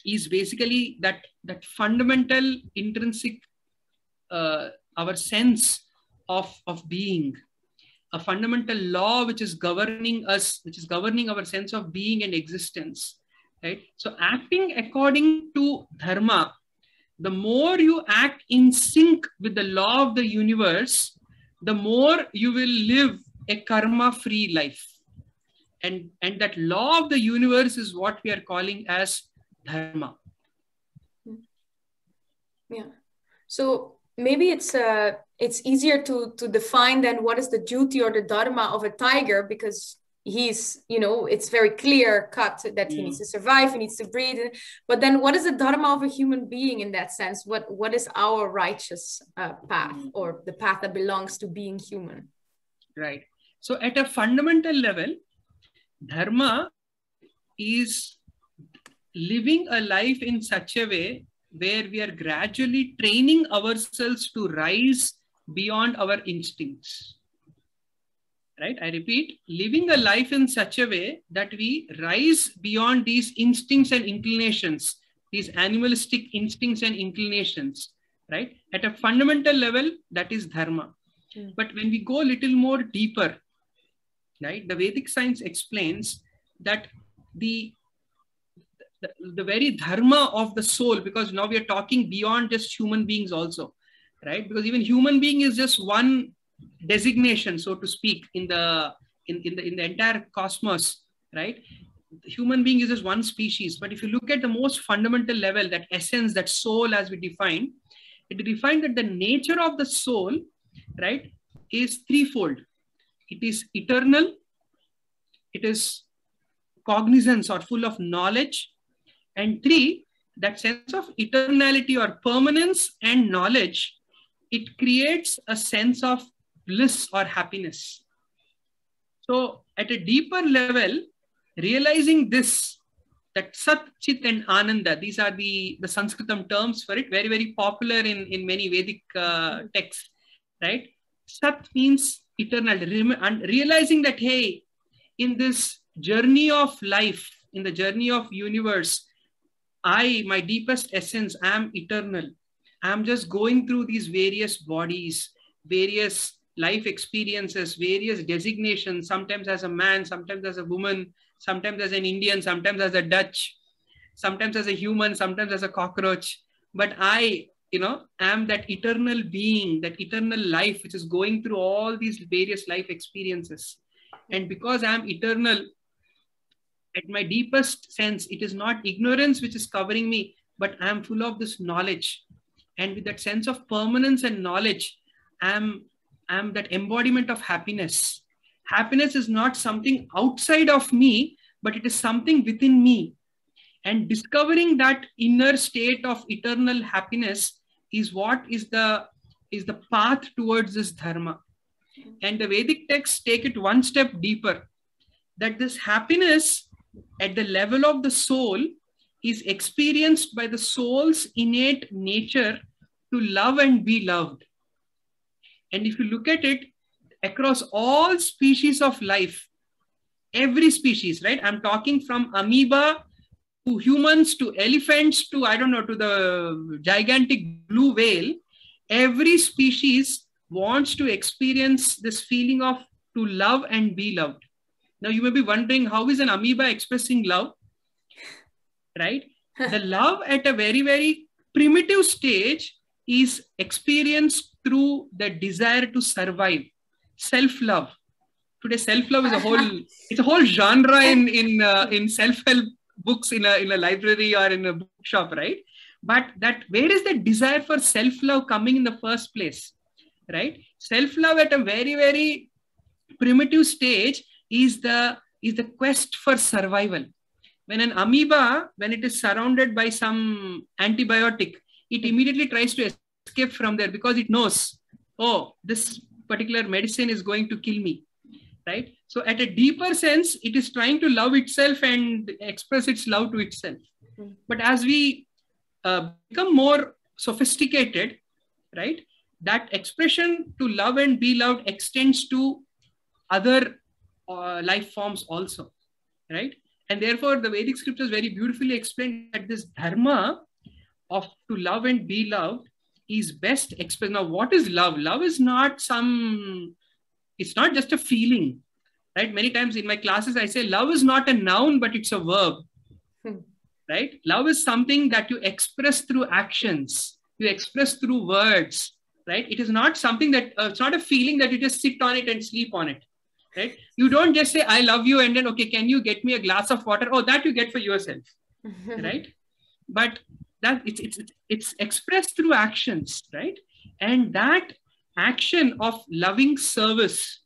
is basically that fundamental, intrinsic, our sense of being, a fundamental law which is governing us, which is governing our sense of being and existence, right? So acting according to dharma, the more you act in sync with the law of the universe, the more you will live a karma-free life. And that law of the universe is what we are calling as dharma. Yeah. So maybe it's easier to define then what is the duty or the dharma of a tiger, because he's, it's very clear cut that he needs to survive, he needs to breathe. But then what is the dharma of a human being in that sense? What is our righteous path, or the path that belongs to being human? Right. So at a fundamental level, dharma is living a life in such a way where we are gradually training ourselves to rise beyond our instincts. Right? I repeat, living a life in such a way that we rise beyond these instincts and inclinations, these animalistic instincts and inclinations, right? At a fundamental level, that is dharma. But when we go a little more deeper, right, the Vedic science explains that the very dharma of the soul, because now we are talking beyond just human beings also, right? Because even human being is just one designation, so to speak, in the entire cosmos, right? The human being is just one species. But if you look at the most fundamental level, that essence, that soul as we define, it defined that the nature of the soul, right, is threefold. It is eternal, it is cognizance or full of knowledge, and three, that sense of eternality or permanence and knowledge, it creates a sense of bliss or happiness. So at a deeper level, realizing this, that Sat, Chit and Ananda, these are the Sanskritam terms for it, very, very popular in many Vedic texts, right? Sat means eternal, and realizing that, hey, in this journey of life, in the journey of universe, my deepest essence, I am eternal. I am just going through these various bodies, various life experiences, various designations, sometimes as a man, sometimes as a woman, sometimes as an Indian, sometimes as a Dutch, sometimes as a human, sometimes as a cockroach. But I, am that eternal being, that eternal life, which is going through all these various life experiences. And because I am eternal, at my deepest sense, it is not ignorance which is covering me, but I am full of this knowledge. And with that sense of permanence and knowledge, I am that embodiment of happiness. Happiness is not something outside of me, but it is something within me. And discovering that inner state of eternal happiness is what is the path towards this dharma. And the Vedic texts take it one step deeper, that this happiness at the level of the soul is experienced by the soul's innate nature to love and be loved. And if you look at it across all species of life, every species, right? I'm talking from amoeba to humans to elephants to, to the gigantic blue whale. Every species wants to experience this feeling of to love and be loved. Now you may be wondering, how is an amoeba expressing love, right? The love at a very, very primitive stage is experienced through the desire to survive, self-love. Today, self-love is a whole genre in self-help books in a library or in a bookshop, right? But where is the desire for self-love coming in the first place, right? Self-love at a very, very primitive stage is the quest for survival. When an amoeba, when it is surrounded by some antibiotic, it immediately tries to escape from there because it knows, oh, this particular medicine is going to kill me, right? So at a deeper sense, it is trying to love itself and express its love to itself. But as we become more sophisticated, right, that expression to love and be loved extends to other life forms also, right? And therefore, the Vedic scriptures very beautifully explain that this dharma of to love and be loved is best expressed. Now, what is love? Love is not it's not just a feeling, right? Many times in my classes, I say love is not a noun, but it's a verb, right? Love is something that you express through actions, you express through words, right? It is not something that, it's not a feeling that you just sit on it and sleep on it, right? You don't just say, I love you, and then, okay, can you get me a glass of water? Oh, that you get for yourself, right? But that it's expressed through actions, right? And that action of loving service,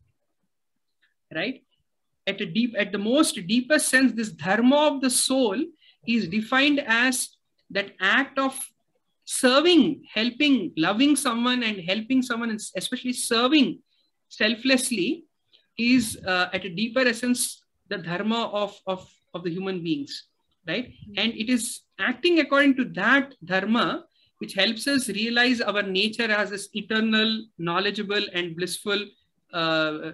right? At the most deepest sense, this dharma of the soul is defined as that act of serving, helping, loving someone and helping someone, and especially serving selflessly, is at a deeper essence the dharma of the human beings, right? And it is acting according to that dharma which helps us realize our nature as this eternal, knowledgeable and blissful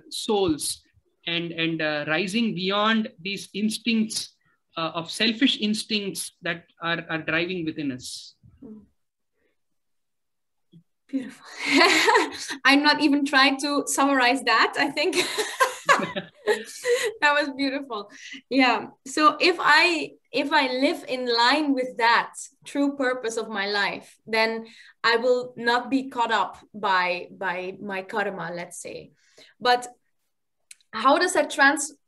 souls, and rising beyond these instincts of selfish instincts that are driving within us. Beautiful. I'm not even trying to summarize that. I think that was beautiful. Yeah. So if I live in line with that true purpose of my life, then I will not be caught up by my karma, let's say. But how does that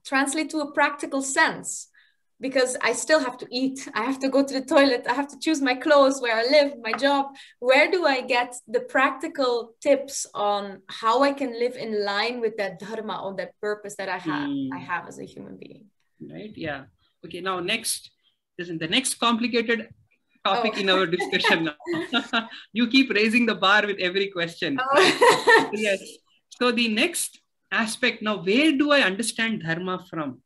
translate to a practical sense? Because I still have to eat, I have to go to the toilet, I have to choose my clothes, where I live, my job. Where do I get the practical tips on how I can live in line with that dharma or that purpose that I have as a human being? Right, yeah. Okay, now next, this is the next complicated topic in our discussion now. You keep raising the bar with every question. Right? Yes. So the next aspect, now where do I understand dharma from?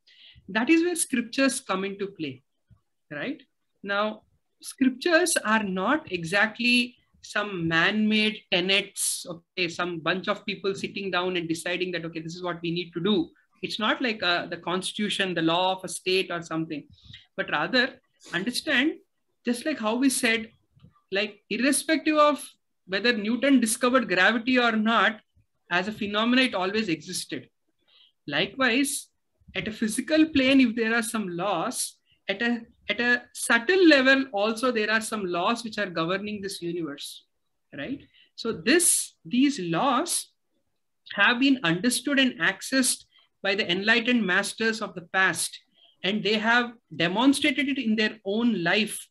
That is where scriptures come into play, right? Now, scriptures are not exactly some man-made tenets, okay, some bunch of people sitting down and deciding that, okay, this is what we need to do. It's not like the constitution, the law of a state or something, but rather understand, just like how we said, like irrespective of whether Newton discovered gravity or not, as a phenomenon, it always existed. Likewise, at a physical plane, if there are some laws, at a subtle level, also there are some laws which are governing this universe, right? So these laws have been understood and accessed by the enlightened masters of the past, and they have demonstrated it in their own life.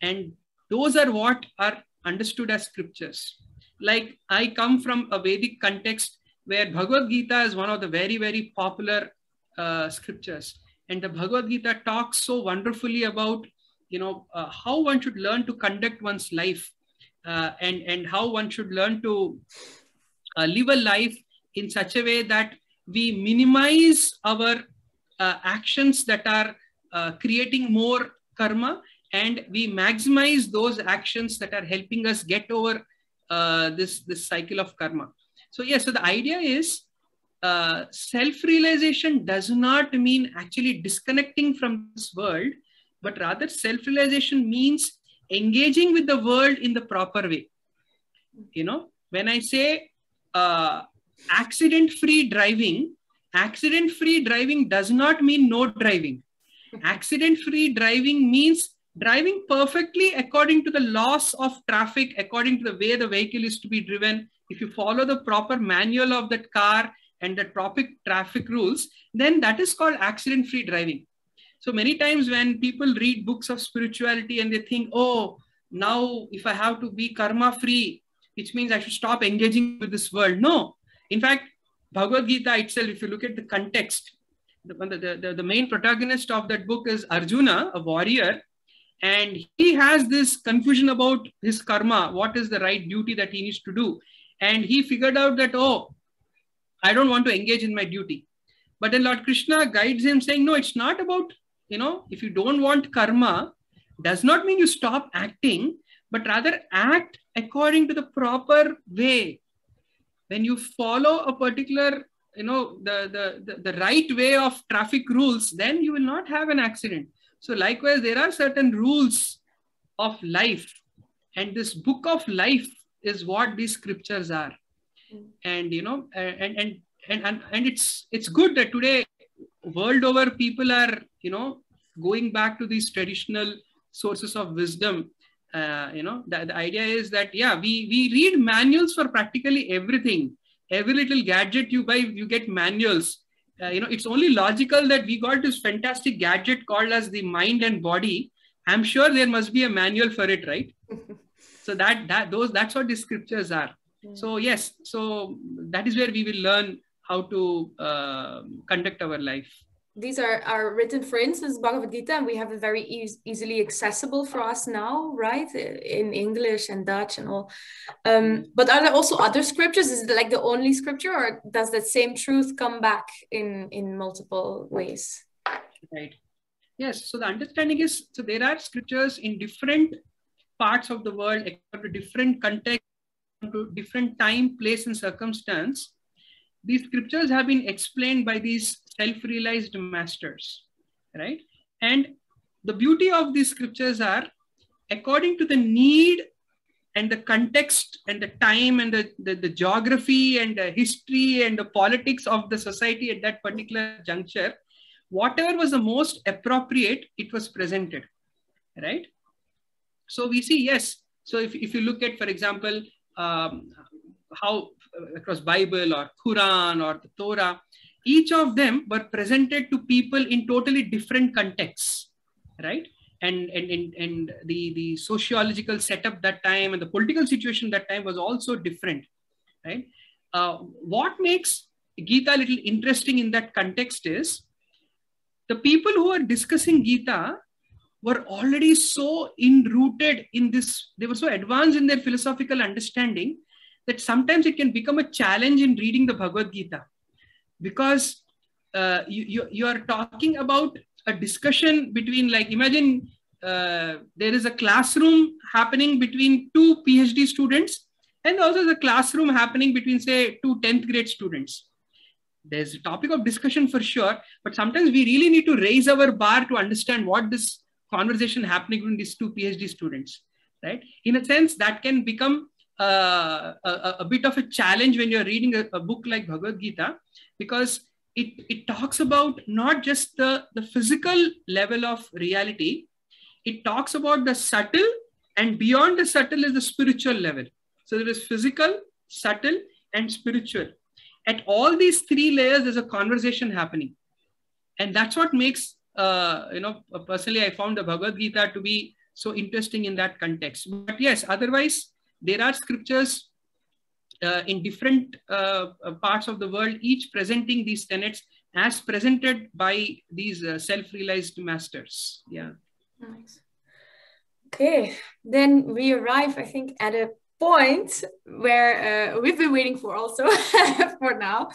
And those are what are understood as scriptures. Like I come from a Vedic context where Bhagavad Gita is one of the very, very popular scriptures, and the Bhagavad Gita talks so wonderfully about how one should learn to conduct one's life, and how one should learn to live a life in such a way that we minimize our actions that are creating more karma, and we maximize those actions that are helping us get over this cycle of karma. So yes, so the idea is self-realization does not mean actually disconnecting from this world, but rather self-realization means engaging with the world in the proper way. When I say accident-free driving does not mean no driving. Accident-free driving means driving perfectly according to the laws of traffic, according to the way the vehicle is to be driven. If you follow the proper manual of that car and the proper traffic rules, then that is called accident-free driving. So many times when people read books of spirituality and they think, oh, now if I have to be karma-free, which means I should stop engaging with this world. No. In fact, Bhagavad Gita itself, if you look at the context, the main protagonist of that book is Arjuna, a warrior, and he has this confusion about his karma, what is the right duty that he needs to do. And he figured out that, oh, I don't want to engage in my duty. But then Lord Krishna guides him saying, no, it's not about, if you don't want karma, does not mean you stop acting, but rather act according to the proper way. When you follow a particular, the right way of traffic rules, then you will not have an accident. So likewise, there are certain rules of life, and this book of life is what these scriptures are. And it's good that today world over people are going back to these traditional sources of wisdom. The idea is that we read manuals for practically everything. Every little gadget you buy, you get manuals. It's only logical that we got this fantastic gadget called as the mind and body. I'm sure there must be a manual for it, right? So that's what the scriptures are. So yes, so that is where we will learn how to conduct our life. These are written, for instance, Bhagavad Gita, and we have it very easily accessible for us now, right? In English and Dutch and all. But are there also other scriptures? Is it like the only scripture, or does that same truth come back in multiple ways? Right. Yes. So the understanding is, so there are scriptures in different parts of the world, according to different context, to different time, place, and circumstance. These scriptures have been explained by these self-realized masters, right? And the beauty of these scriptures are according to the need and the context and the time and the geography and the history and the politics of the society at that particular juncture, whatever was the most appropriate, it was presented, right? So we see, yes, So if you look at, for example, how across Bible or Quran or the Torah, each of them were presented to people in totally different contexts, right? And the sociological setup that time and the political situation that time was also different, right? What makes Gita a little interesting in that context is the people who are discussing Gita were already so enrooted in this, they were so advanced in their philosophical understanding that sometimes it can become a challenge in reading the Bhagavad Gita, because you are talking about a discussion between, like, imagine there is a classroom happening between two PhD students, and also the classroom happening between, say, two 10th grade students. There's a topic of discussion for sure, but sometimes we really need to raise our bar to understand what this conversation happening between these two PhD students, right? In a sense, that can become a bit of a challenge when you're reading a book like Bhagavad Gita, because it talks about not just the physical level of reality, it talks about the subtle, and beyond the subtle is the spiritual level. So there is physical, subtle, and spiritual. At all these three layers, there's a conversation happening. And that's what makes, personally, I found the Bhagavad Gita to be so interesting in that context. But yes, otherwise, there are scriptures in different parts of the world, each presenting these tenets as presented by these self-realized masters. Yeah. Nice. Okay, then we arrive, I think, at a point where we've been waiting for also for now.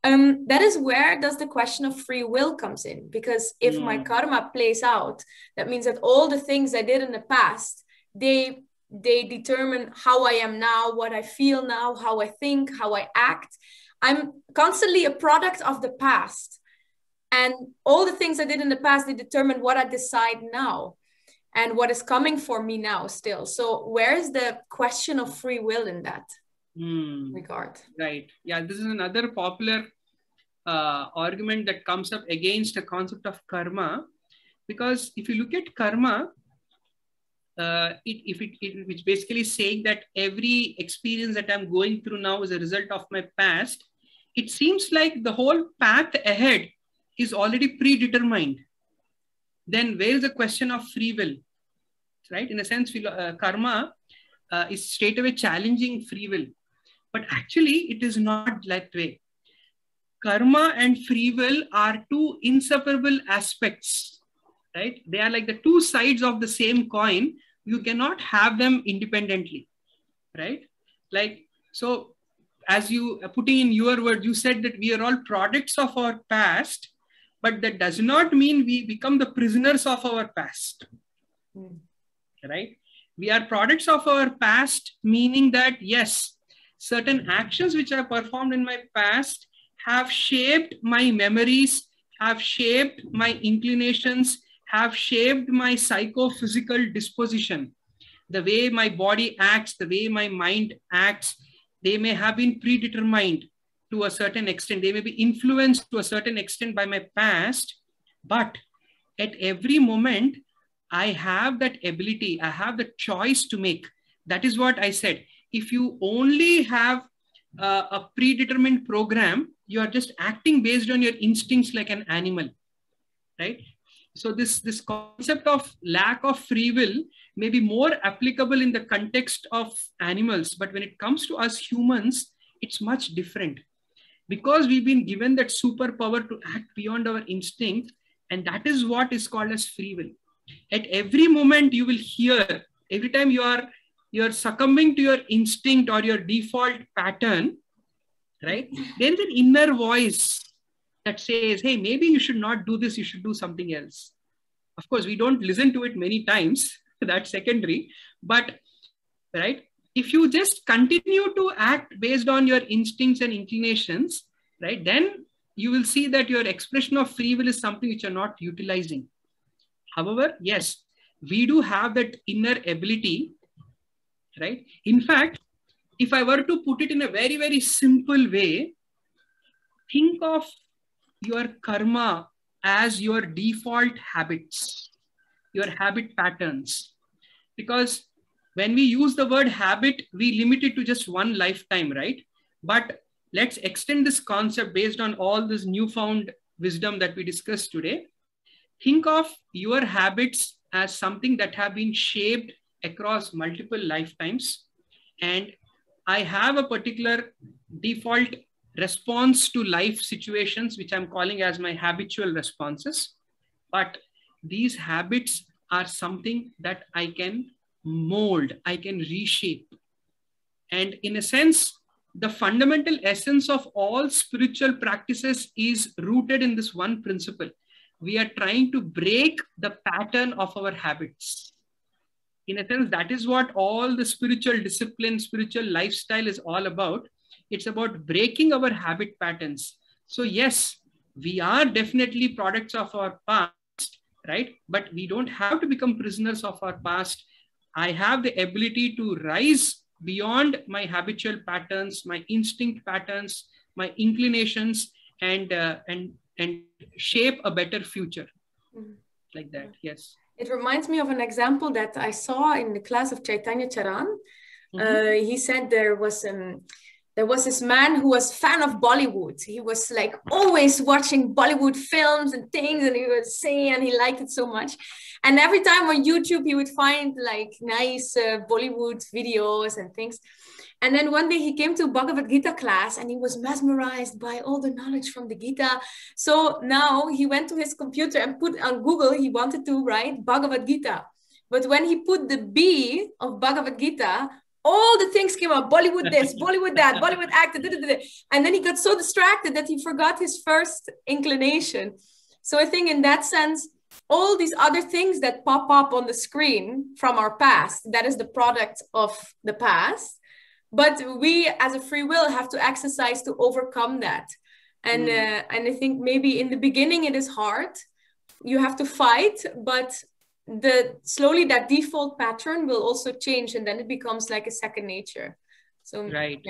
That is where does the question of free will comes in, because if my karma plays out, that means that all the things I did in the past, they determine how I am now, what I feel now, how I think, how I act. I'm constantly a product of the past, and all the things I did in the past, they determine what I decide now and what is coming for me now still. So where is the question of free will in that regard? Right. Yeah, this is another popular argument that comes up against the concept of karma, because if you look at karma, which basically saying that every experience that I'm going through now is a result of my past, it seems like the whole path ahead is already predetermined. Then where is the question of free will, right? In a sense, karma is straight away challenging free will, but actually it is not that way. Karma and free will are two inseparable aspects, right? They are like the two sides of the same coin. You cannot have them independently, right? Like, so as you putting in your word, you said that we are all products of our past, but that does not mean we become the prisoners of our past, right? We are products of our past, meaning that, yes, certain actions which I performed in my past have shaped my memories, have shaped my inclinations, have shaped my psychophysical disposition. The way my body acts, the way my mind acts, they may have been predetermined to a certain extent. They may be influenced to a certain extent by my past, but at every moment, I have that ability, I have the choice to make. That is what I said. If you only have a predetermined program, you are just acting based on your instincts like an animal, right? So this concept of lack of free will may be more applicable in the context of animals, but when it comes to us humans, it's much different, because we've been given that superpower to act beyond our instinct, and that is what is called as free will. At every moment you will hear, every time you are succumbing to your instinct or your default pattern, right? There is an inner voice that says, hey, maybe you should not do this, you should do something else. Of course, we don't listen to it many times, that's secondary, but right, if you just continue to act based on your instincts and inclinations, right, then you will see that your expression of free will is something which you're not utilizing. However, yes, we do have that inner ability, right? In fact, if I were to put it in a very, very simple way, think of your karma as your default habits, your habit patterns. Because when we use the word habit, we limit it to just one lifetime, right? But let's extend this concept based on all this newfound wisdom that we discussed today. Think of your habits as something that have been shaped across multiple lifetimes. And I have a particular default response to life situations, which I'm calling as my habitual responses. But these habits are something that I can mold, I can reshape. And in a sense, the fundamental essence of all spiritual practices is rooted in this one principle. We are trying to break the pattern of our habits. In a sense, that is what all the spiritual discipline, spiritual lifestyle is all about. It's about breaking our habit patterns. So yes, we are definitely products of our past, right? But we don't have to become prisoners of our past. I have the ability to rise beyond my habitual patterns, my instinct patterns, my inclinations, and shape a better future. Like that, yes. It reminds me of an example that I saw in the class of Chaitanya Charan. He said there was this man who was fan of Bollywood. He was like always watching Bollywood films and things, and he was saying, and he liked it so much. And every time on YouTube, he would find like nice Bollywood videos and things. And then one day he came to Bhagavad Gita class and he was mesmerized by all the knowledge from the Gita. So now he went to his computer and put on Google, he wanted to write Bhagavad Gita. But when he put the B of Bhagavad Gita, all the things came up, Bollywood this, Bollywood that, Bollywood actor, and then he got so distracted that he forgot his first inclination. So I think in that sense, all these other things that pop up on the screen from our past, that is the product of the past. But we as a free will have to exercise to overcome that. And I think maybe in the beginning it is hard. You have to fight, but slowly that default pattern will also change, and then it becomes like a second nature. So right,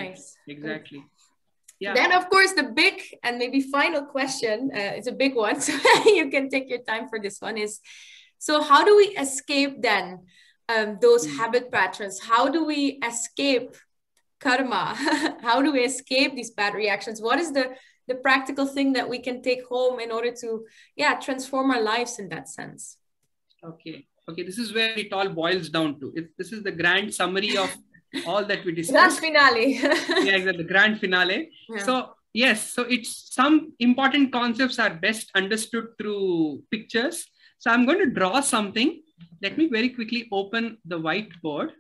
nice. Exactly. Yeah. Then of course the big and maybe final question, it's a big one, so you can take your time for this one, is, so how do we escape then those habit patterns? How do we escape karma? How do we escape these bad reactions? What is the practical thing that we can take home in order to transform our lives in that sense? Okay, this is where it all boils down to. This is the grand summary of all that we discussed. Grand finale. Yeah, exactly, the grand finale. Yeah. So yes, so it's some important concepts are best understood through pictures. So I'm going to draw something. Let me very quickly open the whiteboard.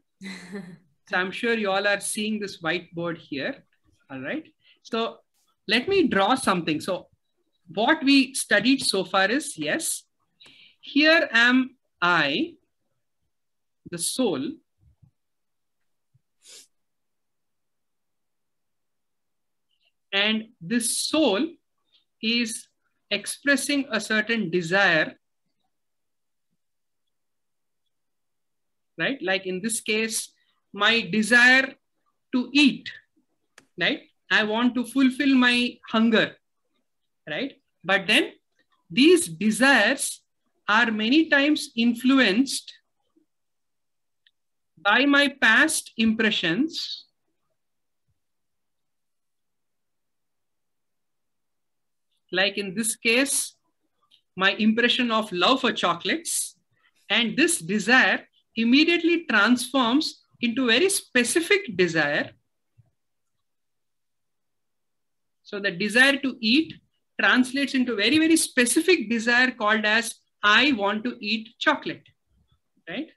So I'm sure you all are seeing this whiteboard here. All right. So let me draw something. So what we studied so far is, yes, here am I, the soul, and this soul is expressing a certain desire, right? Like in this case, my desire to eat, right? I want to fulfill my hunger, right? But then these desires are many times influenced by my past impressions, like in this case, my impression of love for chocolates, and this desire immediately transforms into a very specific desire. So the desire to eat translates into a very, very specific desire called as I want to eat chocolate, right?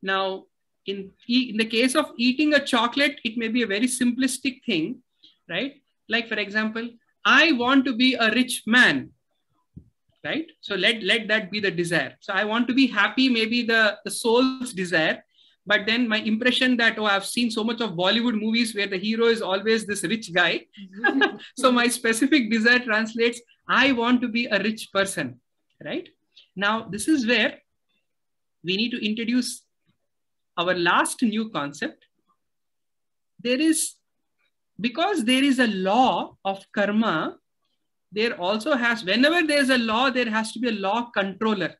Now, in the case of eating a chocolate, it may be a very simplistic thing, right? Like, for example, I want to be a rich man, right? So let that be the desire. So I want to be happy, maybe the soul's desire. But then my impression that, oh, I've seen so much of Bollywood movies where the hero is always this rich guy. So my specific desire translates, I want to be a rich person, right? Now, this is where we need to introduce our last new concept. Because there is a law of karma, there also has, whenever there's a law, there has to be a law controller.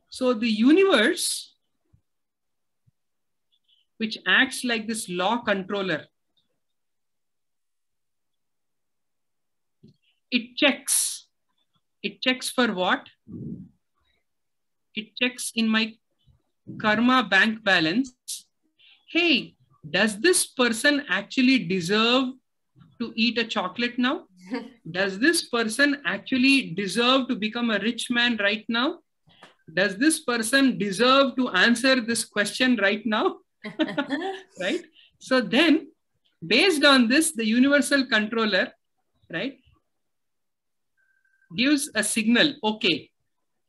So the universe which acts like this law controller. It checks. It checks for what? It checks in my karma bank balance. Hey, does this person actually deserve to eat a chocolate now? Does this person actually deserve to become a rich man right now? Does this person deserve to answer this question right now? Right? So then, based on this, the universal controller, right, gives a signal, okay,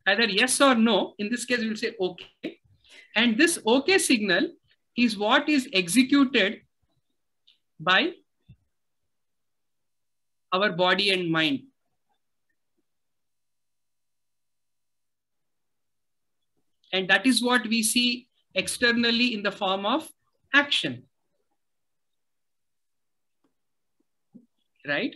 either yes or no. In this case, we will say okay. And this okay signal is what is executed by our body and mind. And that is what we see externally in the form of action. Right?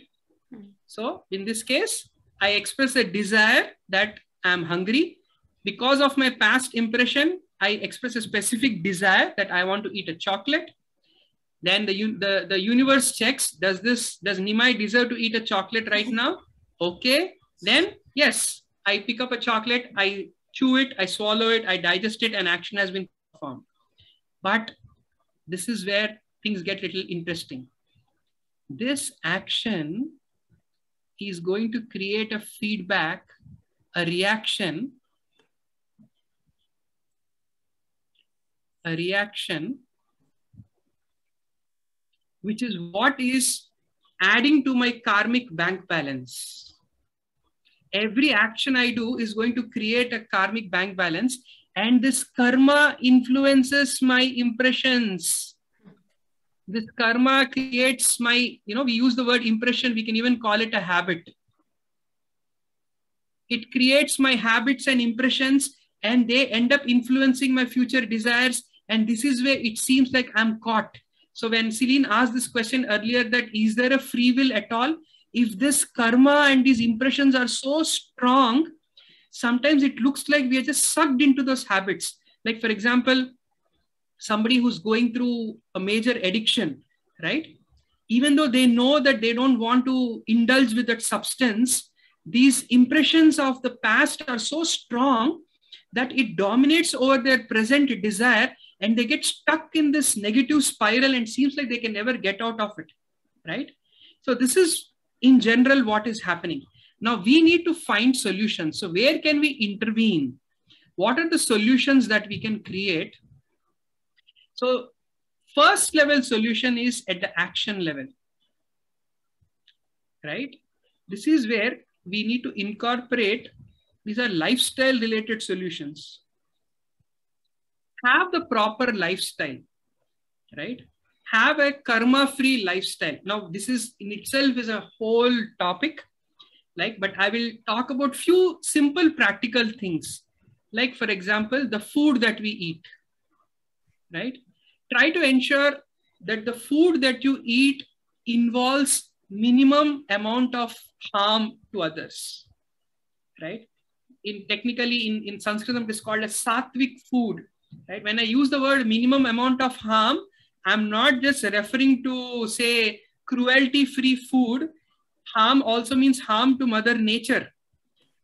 So in this case, I express a desire that I'm hungry. Because of my past impression, I express a specific desire that I want to eat a chocolate. Then the universe checks, does Nimai deserve to eat a chocolate right now? Okay. Then, yes, I pick up a chocolate, I chew it, I swallow it, I digest it, and action has been performed. But this is where things get a little interesting. This action is going to create a feedback, a reaction which is what is adding to my karmic bank balance. Every action I do is going to create a karmic bank balance, and this karma influences my impressions. This karma creates my, we use the word impression, we can even call it a habit. It creates my habits and impressions, and they end up influencing my future desires. And this is where it seems like I'm caught. So when Celine asked this question earlier, that is there a free will at all? If this karma and these impressions are so strong, sometimes it looks like we are just sucked into those habits. Like, for example, somebody who's going through a major addiction, right? Even though they know that they don't want to indulge with that substance, these impressions of the past are so strong that it dominates over their present desire, and they get stuck in this negative spiral and seems like they can never get out of it, right? So this is in general what is happening. Now we need to find solutions. So where can we intervene? What are the solutions that we can create? So first level solution is at the action level, right? This is where we need to incorporate, these are lifestyle related solutions. Have the proper lifestyle, right? Have a karma-free lifestyle. Now, this is in itself is a whole topic, but I will talk about few simple practical things. Like, for example, the food that we eat, right? Try to ensure that the food that you eat involves minimum amount of harm to others, right? Technically in Sanskrit, it is called a sattvic food, right? When I use the word minimum amount of harm, I'm not just referring to, say, cruelty-free food. Harm also means harm to Mother Nature.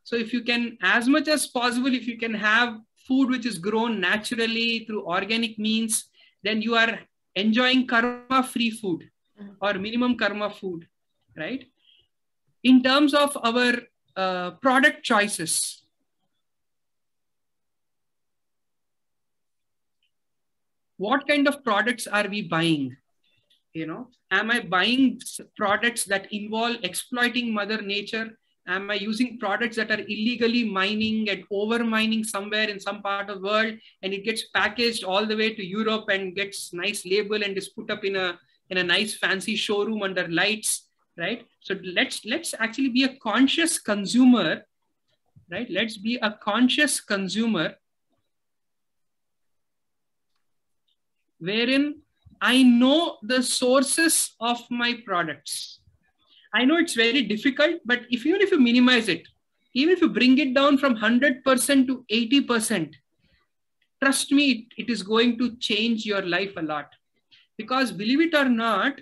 So if you can, as much as possible, if you can have food which is grown naturally through organic means, then you are enjoying karma-free food or minimum karma food, right? In terms of our product choices, what kind of products are we buying? Am I buying products that involve exploiting Mother Nature? Am I using products that are illegally mining and over mining somewhere in some part of the world, and it gets packaged all the way to Europe and gets nice label and is put up in a nice fancy showroom under lights, right? So let's actually be a conscious consumer, right? Let's be a conscious consumer wherein I know the sources of my products. I know it's very difficult, but even if you minimize it, even if you bring it down from 100% to 80%, trust me, it is going to change your life a lot. Because believe it or not,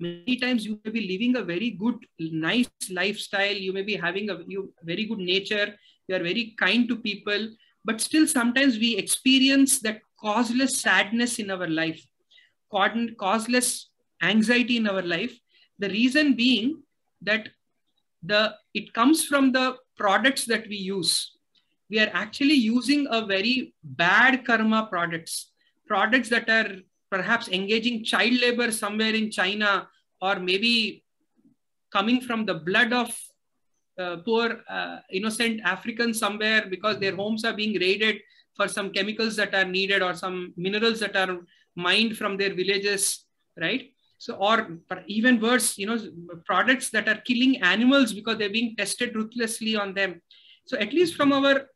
many times you may be living a very good, nice lifestyle. You may be having a very good nature. You are very kind to people, but still sometimes we experience that causeless sadness in our life, causeless anxiety in our life. The reason being that it comes from the products that we use. We are actually using a very bad karma products that are perhaps engaging child labor somewhere in China, or maybe coming from the blood of poor innocent Africans somewhere, because their homes are being raided for some chemicals that are needed or some minerals that are mined from their villages, right? So, or even worse, products that are killing animals because they're being tested ruthlessly on them. So at least from our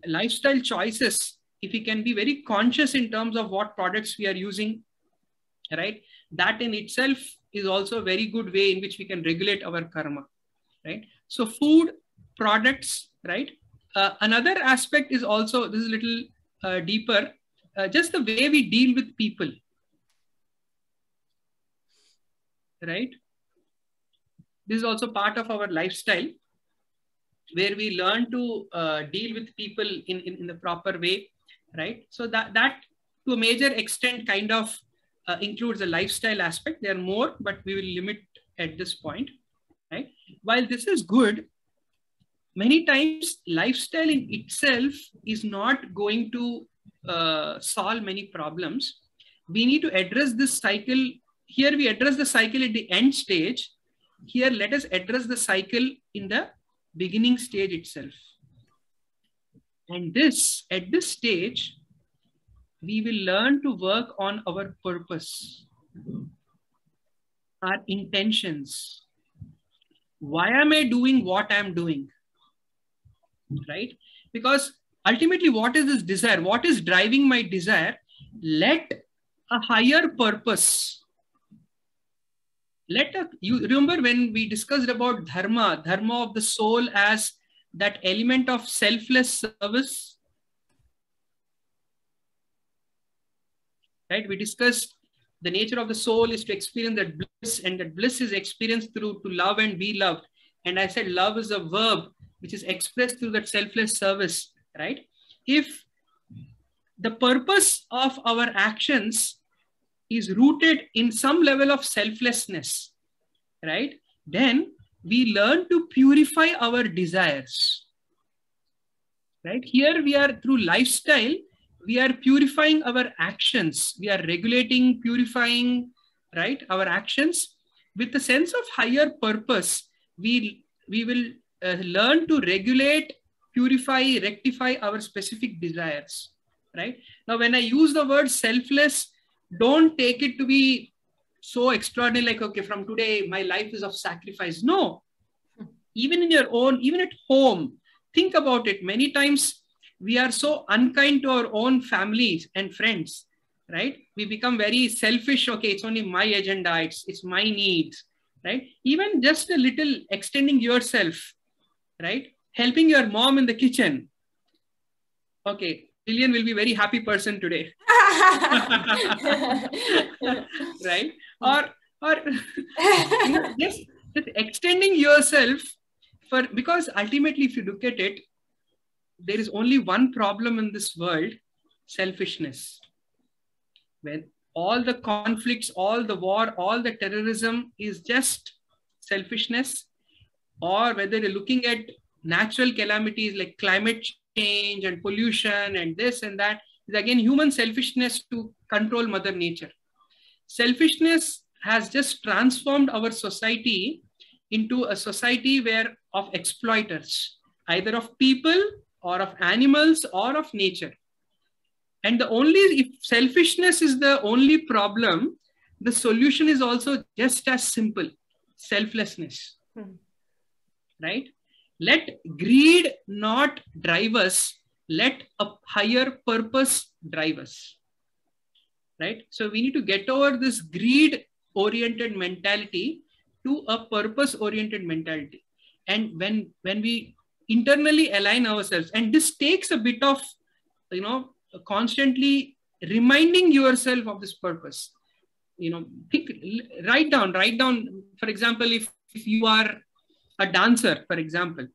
lifestyle choices, if we can be very conscious in terms of what products we are using, right? That in itself is also a very good way in which we can regulate our karma, right? So food, products, right? Another aspect is also, this is a little deeper, just the way we deal with people, right? This is also part of our lifestyle, where we learn to deal with people in the proper way, right? So that to a major extent kind of includes the lifestyle aspect. There are more, but we will limit at this point, right? While this is good, many times lifestyle in itself is not going to solve many problems. We need to address this cycle. Here we address the cycle at the end stage. Here, let us address the cycle in the beginning stage itself. And at this stage, we will learn to work on our purpose, our intentions. Why am I doing what I'm doing? Right? Because ultimately, what is this desire? What is driving my desire? Let a higher purpose. You remember when we discussed about dharma of the soul as that element of selfless service, right? We discussed the nature of the soul is to experience that bliss, and that bliss is experienced through to love and be loved. And I said love is a verb which is expressed through that selfless service, right? If the purpose of our actions is rooted in some level of selflessness, right? Then we learn to purify our desires, right? Here we are through lifestyle, we are purifying our actions. We are regulating, purifying, right? Our actions with a sense of higher purpose. We will learn to regulate, purify, rectify our specific desires, right? Now, when I use the word selfless, don't take it to be so extraordinary, like, okay, from today, my life is of sacrifice. No, even in your own, even at home, think about it. Many times we are so unkind to our own families and friends, right? We become very selfish. Okay, it's only my agenda. It's my needs, right? Even just a little extending yourself, right? Helping your mom in the kitchen. Okay, Lillian will be a very happy person today. Right? Or just extending yourself because ultimately, if you look at it, there is only one problem in this world: selfishness. When all the conflicts, all the war, all the terrorism is just selfishness, or whether you're looking at natural calamities like climate change and pollution and this and that, is again human selfishness to control Mother Nature. Selfishness has just transformed our society into a society of exploiters, either of people or of animals or of nature. And if selfishness is the only problem, the solution is also just as simple: selflessness, right? Let greed not drive us. Let a higher purpose drive us, right? So we need to get over this greed-oriented mentality to a purpose-oriented mentality. And when we internally align ourselves. And this takes a bit of, constantly reminding yourself of this purpose. Write down, for example, if you are a dancer, for example,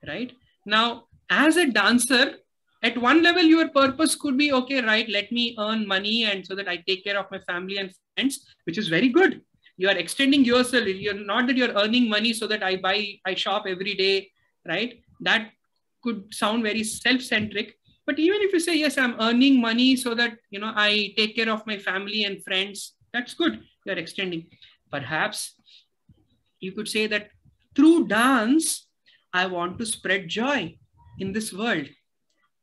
right? Now, as a dancer, at one level, your purpose could be, okay, right, let me earn money and so that I take care of my family and friends, which is very good. You are extending yourself. You're not that you're earning money so that I shop every day, right? That could sound very self-centric. But even if you say, yes, I'm earning money so that, I take care of my family and friends, that's good. You're extending. Perhaps you could say that through dance, I want to spread joy in this world.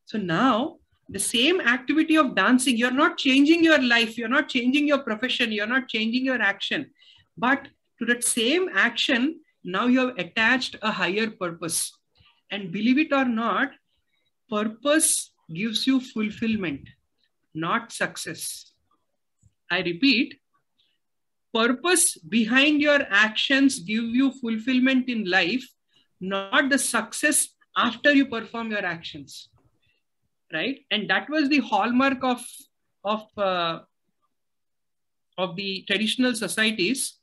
So now the same activity of dancing, you're not changing your life, you're not changing your profession, you're not changing your action, but to that same action, now you have attached a higher purpose. And believe it or not, purpose gives you fulfillment, not success. I repeat, purpose behind your actions give you fulfillment in life, not the success after you perform your actions. Right? And that was the hallmark of the traditional societies.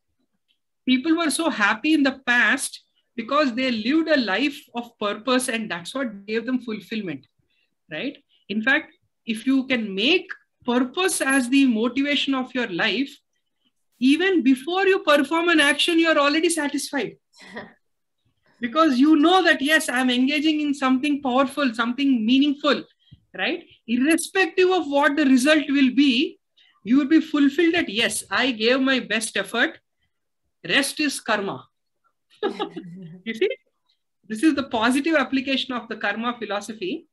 People were so happy in the past because they lived a life of purpose, and that's what gave them fulfillment. Right? In fact, if you can make purpose as the motivation of your life, even before you perform an action, you're already satisfied. Because you know that, yes, I'm engaging in something powerful, something meaningful. Right? Irrespective of what the result will be, you will be fulfilled that, yes, I gave my best effort. Rest is karma. You see, this is the positive application of the karma philosophy,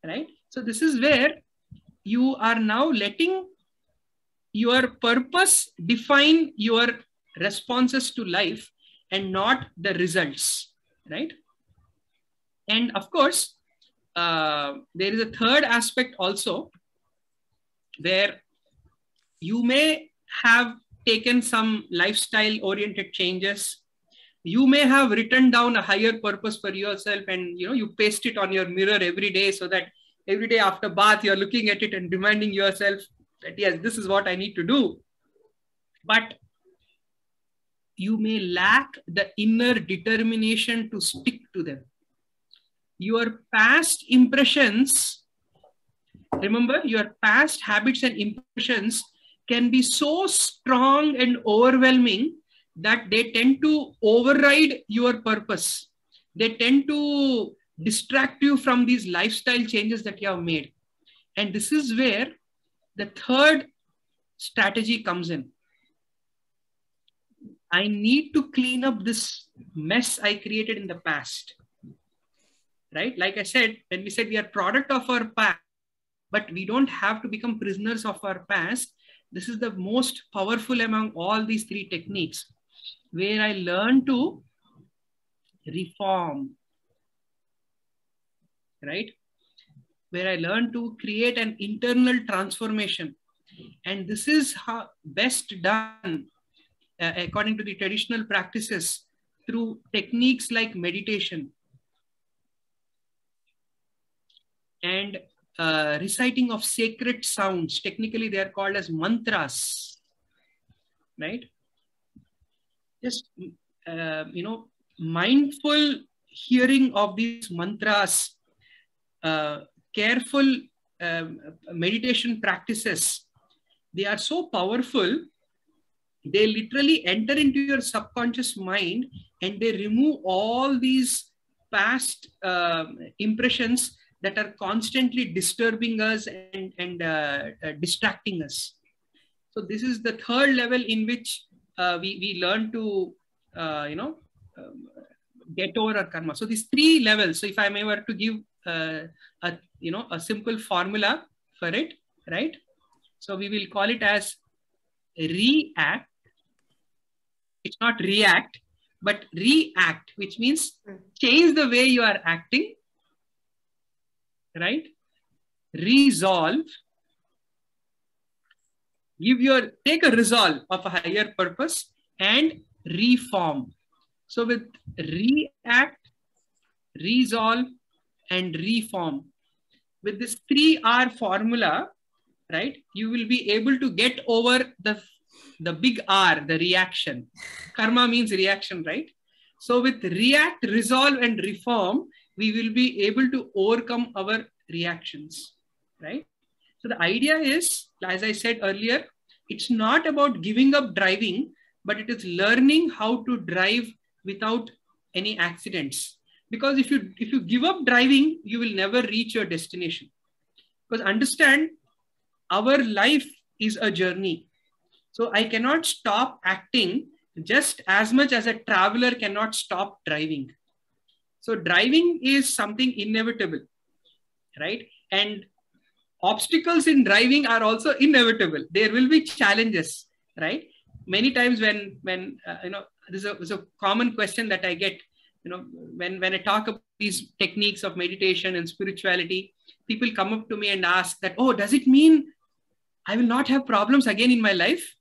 right? So this is where you are now letting your purpose define your responses to life and not the results, right? And of course, there is a third aspect also where you may have taken some lifestyle oriented changes. You may have written down a higher purpose for yourself and you paste it on your mirror every day so that every day after bath, you're looking at it and reminding yourself that, yes, this is what I need to do. But you may lack the inner determination to stick to them. Your past impressions, remember, your past habits and impressions can be so strong and overwhelming that they tend to override your purpose. They tend to distract you from these lifestyle changes that you have made. And this is where the third strategy comes in. I need to clean up this mess I created in the past. Right? Like I said, when we said we are product of our past, but we don't have to become prisoners of our past. This is the most powerful among all these three techniques, where I learn to reform, right? Where I learn to create an internal transformation. And this is how best done, according to the traditional practices, through techniques like meditation and reciting of sacred sounds. Technically, they are called as mantras, right? Just, mindful hearing of these mantras, careful meditation practices, they are so powerful. They literally enter into your subconscious mind and they remove all these past impressions that are constantly disturbing us and distracting us. So this is the third level in which we learn to, get over our karma. So these three levels. So if I may were to give a simple formula for it, right? So we will call it as react. It's not react, but react, which means change the way you are acting. Right? Resolve. Take a resolve of a higher purpose and reform. So with react, resolve, and reform. With this 3R formula, right, you will be able to get over the big R, the reaction. Karma means reaction, right? So with react, resolve, and reform, we will be able to overcome our reactions, right? So the idea is, as I said earlier, it's not about giving up driving, but it is learning how to drive without any accidents. Because if you give up driving, you will never reach your destination. Because understand, our life is a journey. So I cannot stop acting just as much as a traveler cannot stop driving. So driving is something inevitable, right? And obstacles in driving are also inevitable. There will be challenges, right? Many times when there's a common question that I get, when I talk about these techniques of meditation and spirituality, people come up to me and ask that, oh, does it mean I will not have problems again in my life?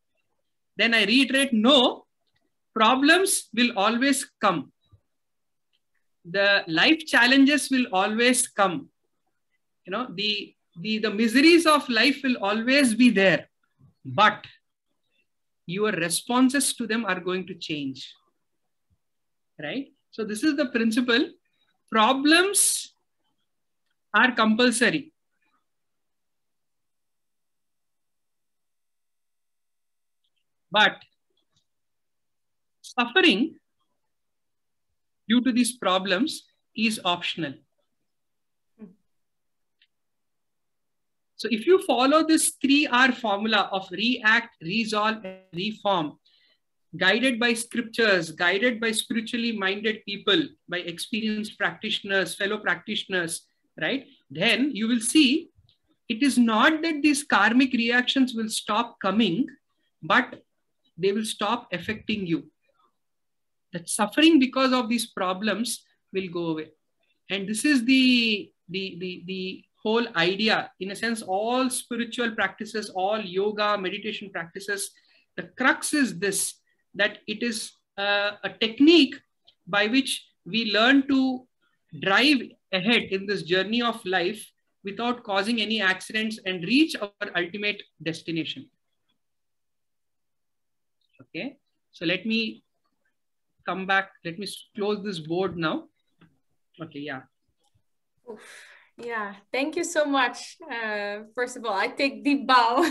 Then I reiterate, no, problems will always come. The life challenges will always come. The miseries of life will always be there, but your responses to them are going to change, right? So this is the principle. Problems are compulsory. But suffering due to these problems is optional. So if you follow this 3R formula of react, resolve, and reform, guided by scriptures, guided by spiritually minded people, by experienced practitioners, fellow practitioners, right? Then you will see it is not that these karmic reactions will stop coming, but they will stop affecting you. That suffering because of these problems will go away. And this is the whole idea. In a sense, all spiritual practices, all yoga, meditation practices, the crux is this, that it is a technique by which we learn to drive ahead in this journey of life without causing any accidents and reach our ultimate destination. Okay, so let me come back. Let me close this board now. Okay, yeah. Yeah, thank you so much. First of all, I take deep bow.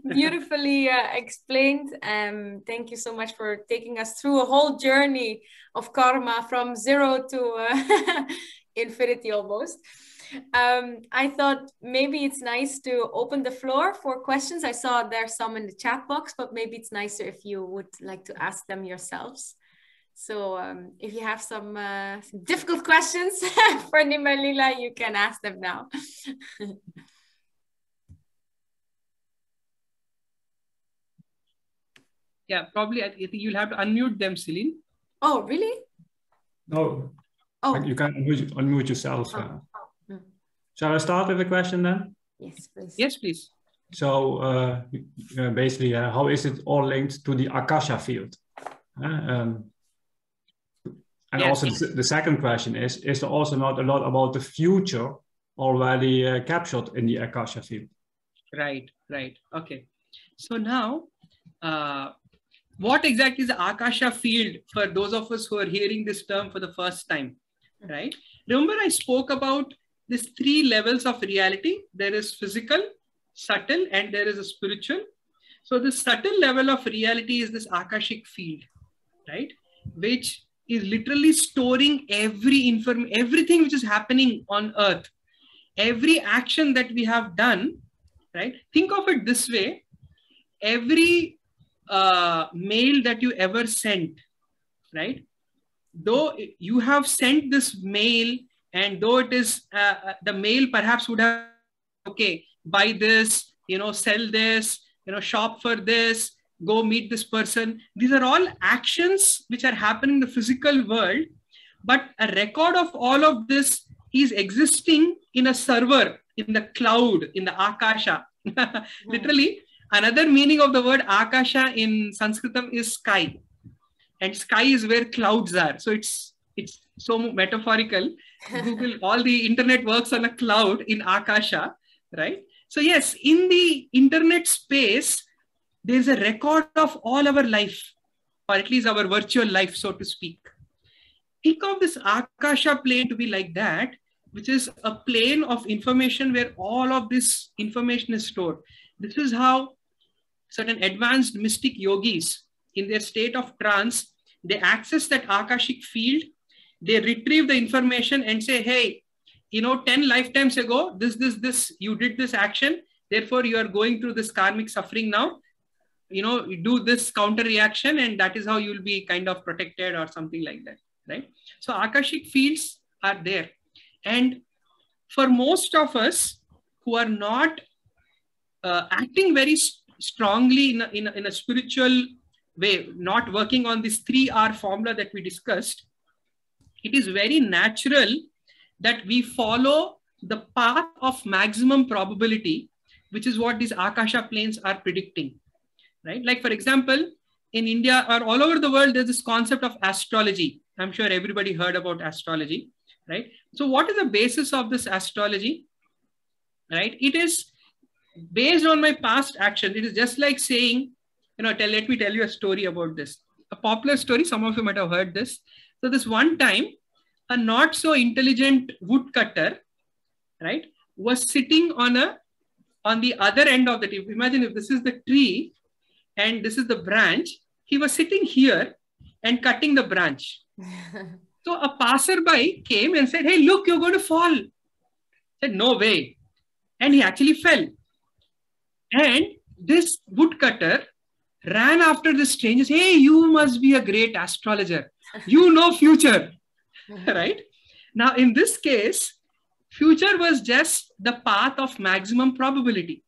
Beautifully explained. Thank you so much for taking us through a whole journey of karma from zero to infinity almost. I thought maybe it's nice to open the floor for questions. I saw there's some in the chat box, but maybe it's nicer if you would like to ask them yourselves. So if you have some difficult questions for Nima and Lila, you can ask them now. Yeah, probably I think you'll have to unmute them, Celine. Oh, really? No. Oh. You can unmute yourself. Shall I start with a question then? Yes, please. Yes, please. So basically, how is it all linked to the Akasha field? And yes, also the second question is there also not a lot about the future already captured in the Akasha field? Right. Okay. So now, what exactly is the Akasha field for those of us who are hearing this term for the first time, right? Remember I spoke about these 3 levels of reality. There is physical, subtle, and there is a spiritual. So the subtle level of reality is this Akashic field, right? Which is literally storing everything which is happening on earth, every action that we have done, right? Think of it this way. Every mail that you ever sent, right? Though you have sent this mail, and though it is the mail perhaps would have, okay, buy this, sell this, shop for this, go meet this person. These are all actions which are happening in the physical world, but a record of all of this is existing in a server, in the cloud, in the Akasha. Literally, another meaning of the word Akasha in Sanskritam is sky. And sky is where clouds are. So it's it's so metaphorical. Google, all the internet works on a cloud in Akasha, right? So yes, in the internet space, there's a record of all our life, or at least our virtual life, so to speak. Think of this Akasha plane to be like that, which is a plane of information where all of this information is stored. This is how certain advanced mystic yogis, in their state of trance, they access that Akashic field, they retrieve the information and say, hey, 10 lifetimes ago, this, you did this action, therefore you are going through this karmic suffering now. You do this counter reaction, and that is how you will be kind of protected or something like that, right? So Akashic fields are there. And for most of us who are not acting very strongly in a spiritual way, not working on this 3R formula that we discussed, it is very natural that we follow the path of maximum probability, which is what these Akasha planes are predicting, right? Like, for example, in India or all over the world, there's this concept of astrology. I'm sure everybody heard about astrology, right? So what is the basis of this astrology, right? It is based on my past action. It is just like saying, let me tell you a story about this. A popular story, some of you might have heard this. So this one time, a not so intelligent woodcutter, right, was sitting on the other end of the tree. Imagine if this is the tree and this is the branch. He was sitting here and cutting the branch. So a passerby came and said, hey, look, you're going to fall. I said, no way. And he actually fell. And this woodcutter ran after the strangers. Hey, you must be a great astrologer. You know future, right? Now, in this case, future was just the path of maximum probability,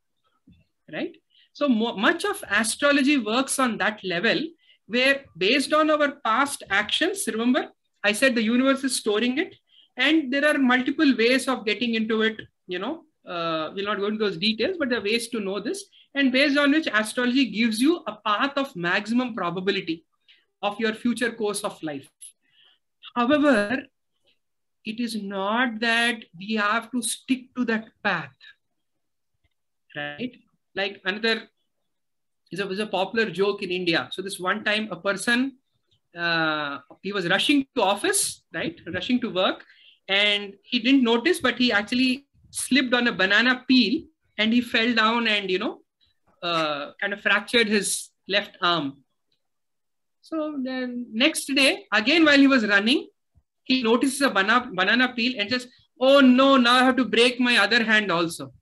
right? So much of astrology works on that level where, based on our past actions, remember, I said the universe is storing it, and there are multiple ways of getting into it. We'll not go into those details, but there are ways to know this, and based on which astrology gives you a path of maximum probability of your future course of life. However, it is not that we have to stick to that path, right? Like another is a popular joke in India. So this one time a person, he was rushing to office, right? Rushing to work, and he didn't notice, but he actually slipped on a banana peel and he fell down and, kind of fractured his left arm. So then next day, again, while he was running, he notices a banana peel and says, oh no, now I have to break my other hand also.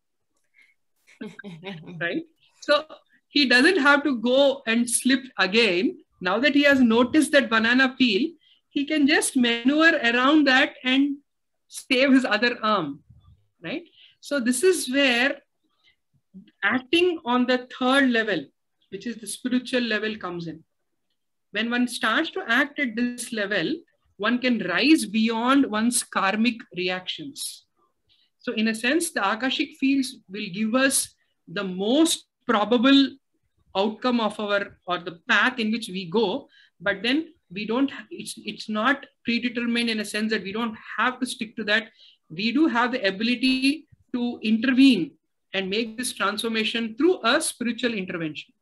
Right? So he doesn't have to go and slip again. Now that he has noticed that banana peel, he can just maneuver around that and save his other arm, right? So this is where acting on the third level, which is the spiritual level, comes in. When one starts to act at this level, one can rise beyond one's karmic reactions. So in a sense, the Akashic fields will give us the most probable outcome of or the path in which we go, but then we don't, it's not predetermined in a sense that we don't have to stick to that. We do have the ability to intervene and make this transformation through a spiritual intervention.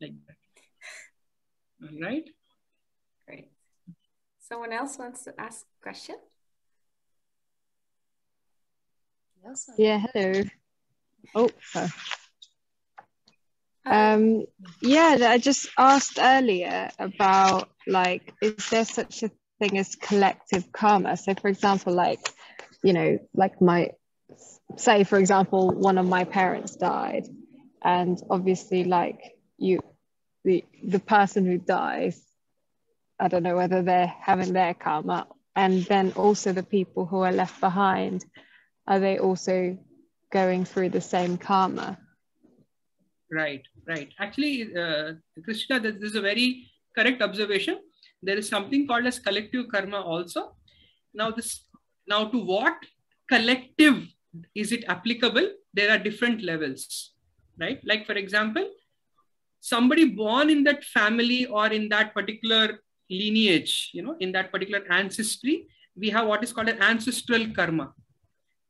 Like that. All right. Great. Someone else wants to ask a question? Yeah, hello. Oh, sorry. Yeah, I just asked earlier about, like, is there such a thing as collective karma? So for example, like, say for example, one of my parents died, and obviously like the person who dies, I don't know whether they're having their karma, and then also the people who are left behind, are they also going through the same karma? Right. Actually, Krishna, this is a very correct observation. There is something called as collective karma also. Now to what collective is it applicable? There are different levels, right? Like for example, somebody born in that family or in that particular lineage, in that particular ancestry, we have what is called an ancestral karma.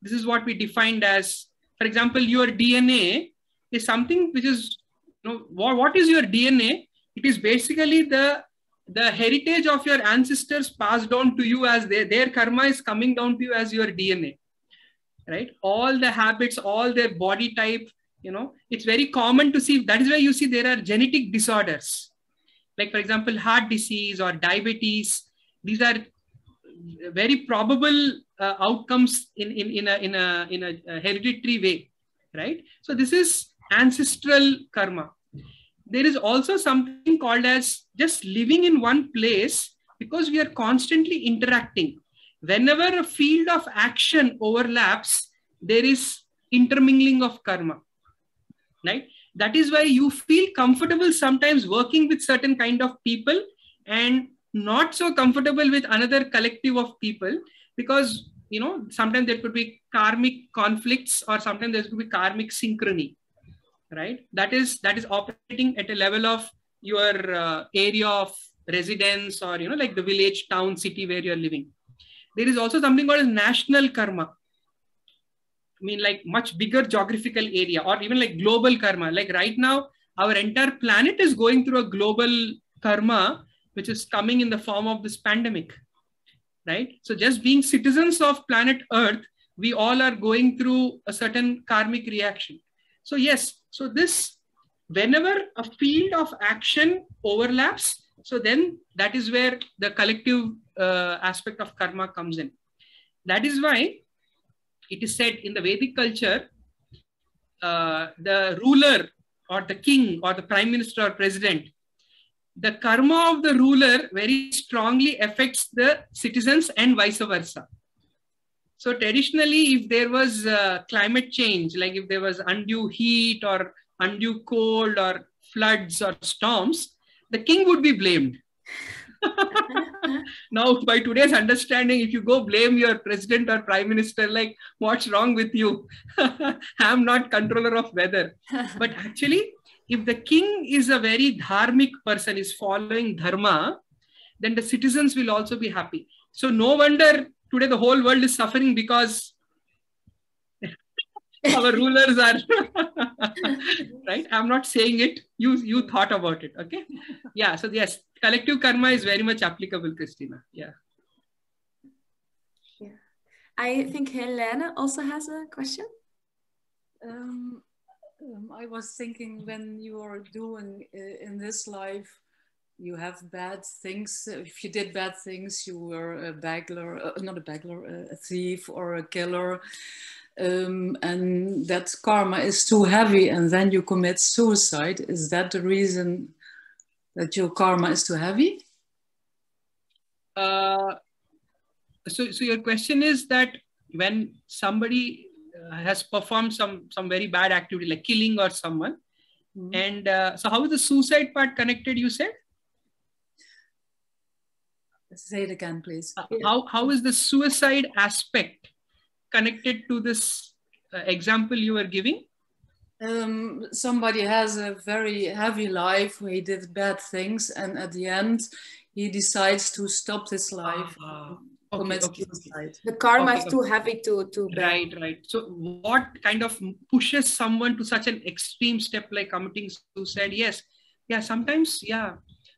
This is what we defined as, for example, your DNA is something which is, what is your DNA? It is basically the heritage of your ancestors passed down to you as their karma is coming down to you as your DNA, right? All the habits, all their body type, it's very common to see. That is why you see there are genetic disorders. Like, for example, heart disease or diabetes. These are very probable outcomes in a hereditary way, right? So this is ancestral karma. There is also something called as just living in one place, because we are constantly interacting. Whenever a field of action overlaps, there is intermingling of karma, right? That is why you feel comfortable sometimes working with certain kind of people and not so comfortable with another collective of people, because sometimes there could be karmic conflicts, or sometimes there could be karmic synchrony, right? That is operating at a level of your area of residence, or like the village, town, city where you're living. There is also something called as national karma. I mean, like much bigger geographical area, or even like global karma. Like right now, our entire planet is going through a global karma, which is coming in the form of this pandemic, right? So just being citizens of planet Earth, we all are going through a certain karmic reaction. So yes, so this, whenever a field of action overlaps, so then that is where the collective aspect of karma comes in. That is why it is said in the Vedic culture, the ruler or the king or the prime minister or president, the karma of the ruler very strongly affects the citizens and vice versa. So traditionally, if there was climate change, like if there was undue heat or undue cold or floods or storms, the king would be blamed. Now, by today's understanding, if you go blame your president or prime minister, like, what's wrong with you? I'm not controller of weather. But actually, if the king is a very dharmic person, is following dharma, then the citizens will also be happy. So no wonder today the whole world is suffering, because our rulers are right. I'm not saying it. You thought about it. Okay. Yeah. So yes, collective karma is very much applicable, Christina. Yeah. Yeah. I think Helene also has a question. I was thinking, when you are doing in this life, you have bad things. If you did bad things, you were a beggar, not a beggar, a thief or a killer. And that karma is too heavy, and then you commit suicide. Is that the reason that your karma is too heavy? So your question is that when somebody has performed some very bad activity, like killing or someone, and so how is the suicide part connected, you said? Say it again, please. How is the suicide aspect connected to this example you were giving? Somebody has a very heavy life where he did bad things, and at the end he decides to stop this life. Suicide. The karma is too heavy to bear. Right. So what kind of pushes someone to such an extreme step like committing suicide? Yes. Yeah, sometimes, yeah,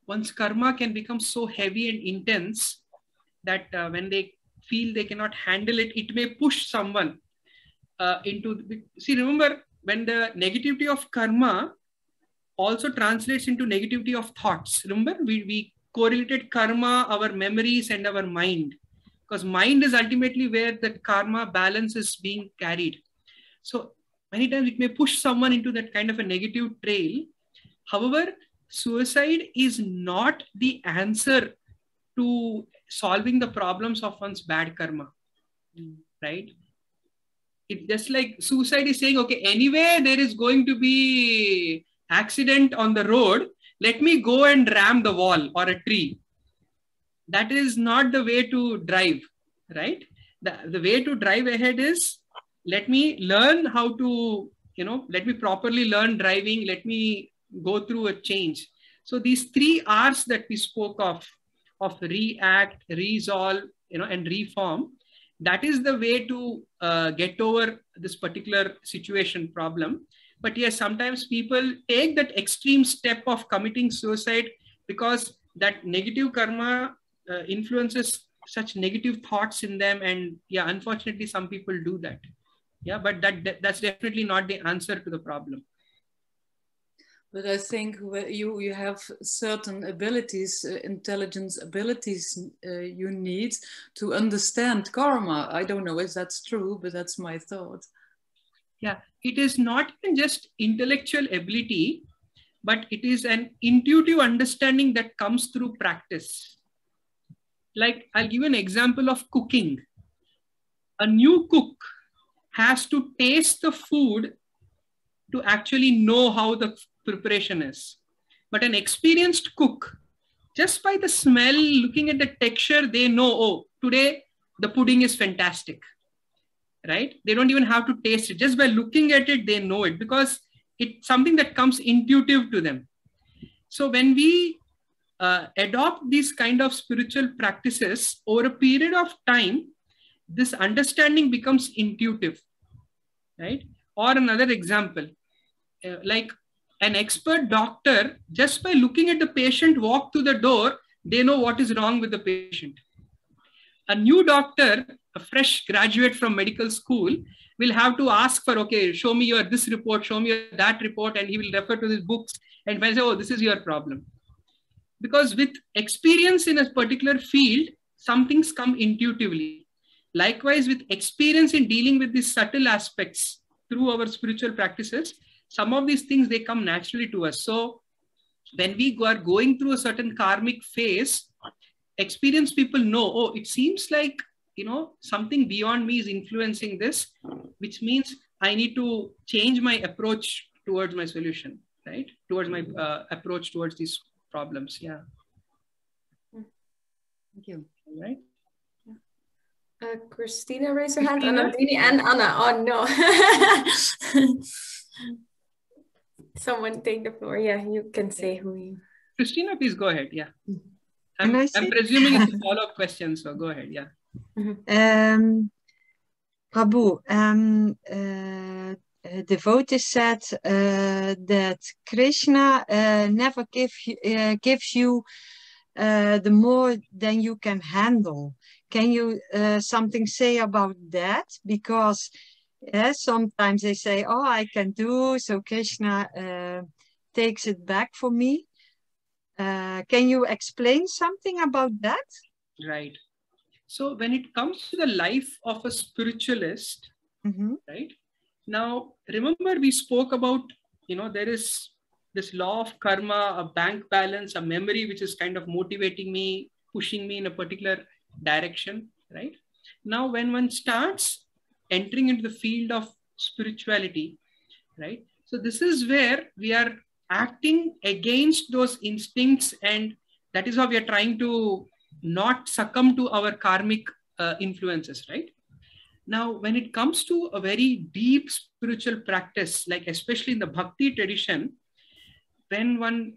one's karma can become so heavy and intense that when they feel they cannot handle it, it may push someone into... See, remember, when the negativity of karma also translates into negativity of thoughts. Remember, we correlated karma, our memories and our mind. Because mind is ultimately where the karma balance is being carried. So many times it may push someone into that kind of a negative trail. However, suicide is not the answer to solving the problems of one's bad karma, right? It's just like suicide is saying, okay, anyway, there is going to be accident on the road. Let me go and ram the wall or a tree. That is not the way to drive, right? The way to drive ahead is, let me learn how to, let me properly learn driving. Let me go through a change. So these 3 R's that we spoke of, of react, resolve, and reform. That is the way to get over this particular situation problem. But yes, sometimes people take that extreme step of committing suicide because that negative karma influences such negative thoughts in them. And yeah, unfortunately, some people do that. Yeah, but that's definitely not the answer to the problem. But I think you have certain abilities, intelligence abilities you need to understand karma. I don't know if that's true, but that's my thought. Yeah, it is not even just intellectual ability, but it is an intuitive understanding that comes through practice. Like, I'll give you an example of cooking. A new cook has to taste the food to actually know how the preparation is. But an experienced cook, just by the smell, looking at the texture, they know, oh, today the pudding is fantastic, right? They don't even have to taste it. Just by looking at it, they know it because it's something that comes intuitive to them. So when we adopt these kind of spiritual practices over a period of time, this understanding becomes intuitive, right? Or another example, like an expert doctor, just by looking at the patient walk through the door, they know what is wrong with the patient. A new doctor, a fresh graduate from medical school, will have to ask for, okay, show me your this report, show me your that report, and he will refer to his books and say, oh, this is your problem. Because with experience in a particular field, some things come intuitively. Likewise, with experience in dealing with these subtle aspects through our spiritual practices, some of these things, they come naturally to us. So when we are going through a certain karmic phase, experienced people know, oh, it seems like, something beyond me is influencing this, which means I need to change my approach towards my solution, right? Towards my approach towards these problems. Yeah. Thank you. All right. Christina raised her hand, Christina? and Anna. Oh no. Someone take the floor. Yeah, you can say who you. Christina, please go ahead. Yeah. I'm presuming it's a follow-up question, so go ahead. Yeah. Prabhu, devotees said that Krishna never gives you the more than you can handle. Can you something say about that? Because sometimes they say, oh, I can do, so Krishna takes it back for me. Can you explain something about that? Right. So when it comes to the life of a spiritualist, right? Now, remember we spoke about, there is this law of karma, a bank balance, a memory, which is kind of motivating me, pushing me in a particular direction, right? Now, when one starts entering into the field of spirituality, right? So this is where we are acting against those instincts, and that is how we are trying to not succumb to our karmic influences, right? Now, when it comes to a very deep spiritual practice, like especially in the Bhakti tradition, when one,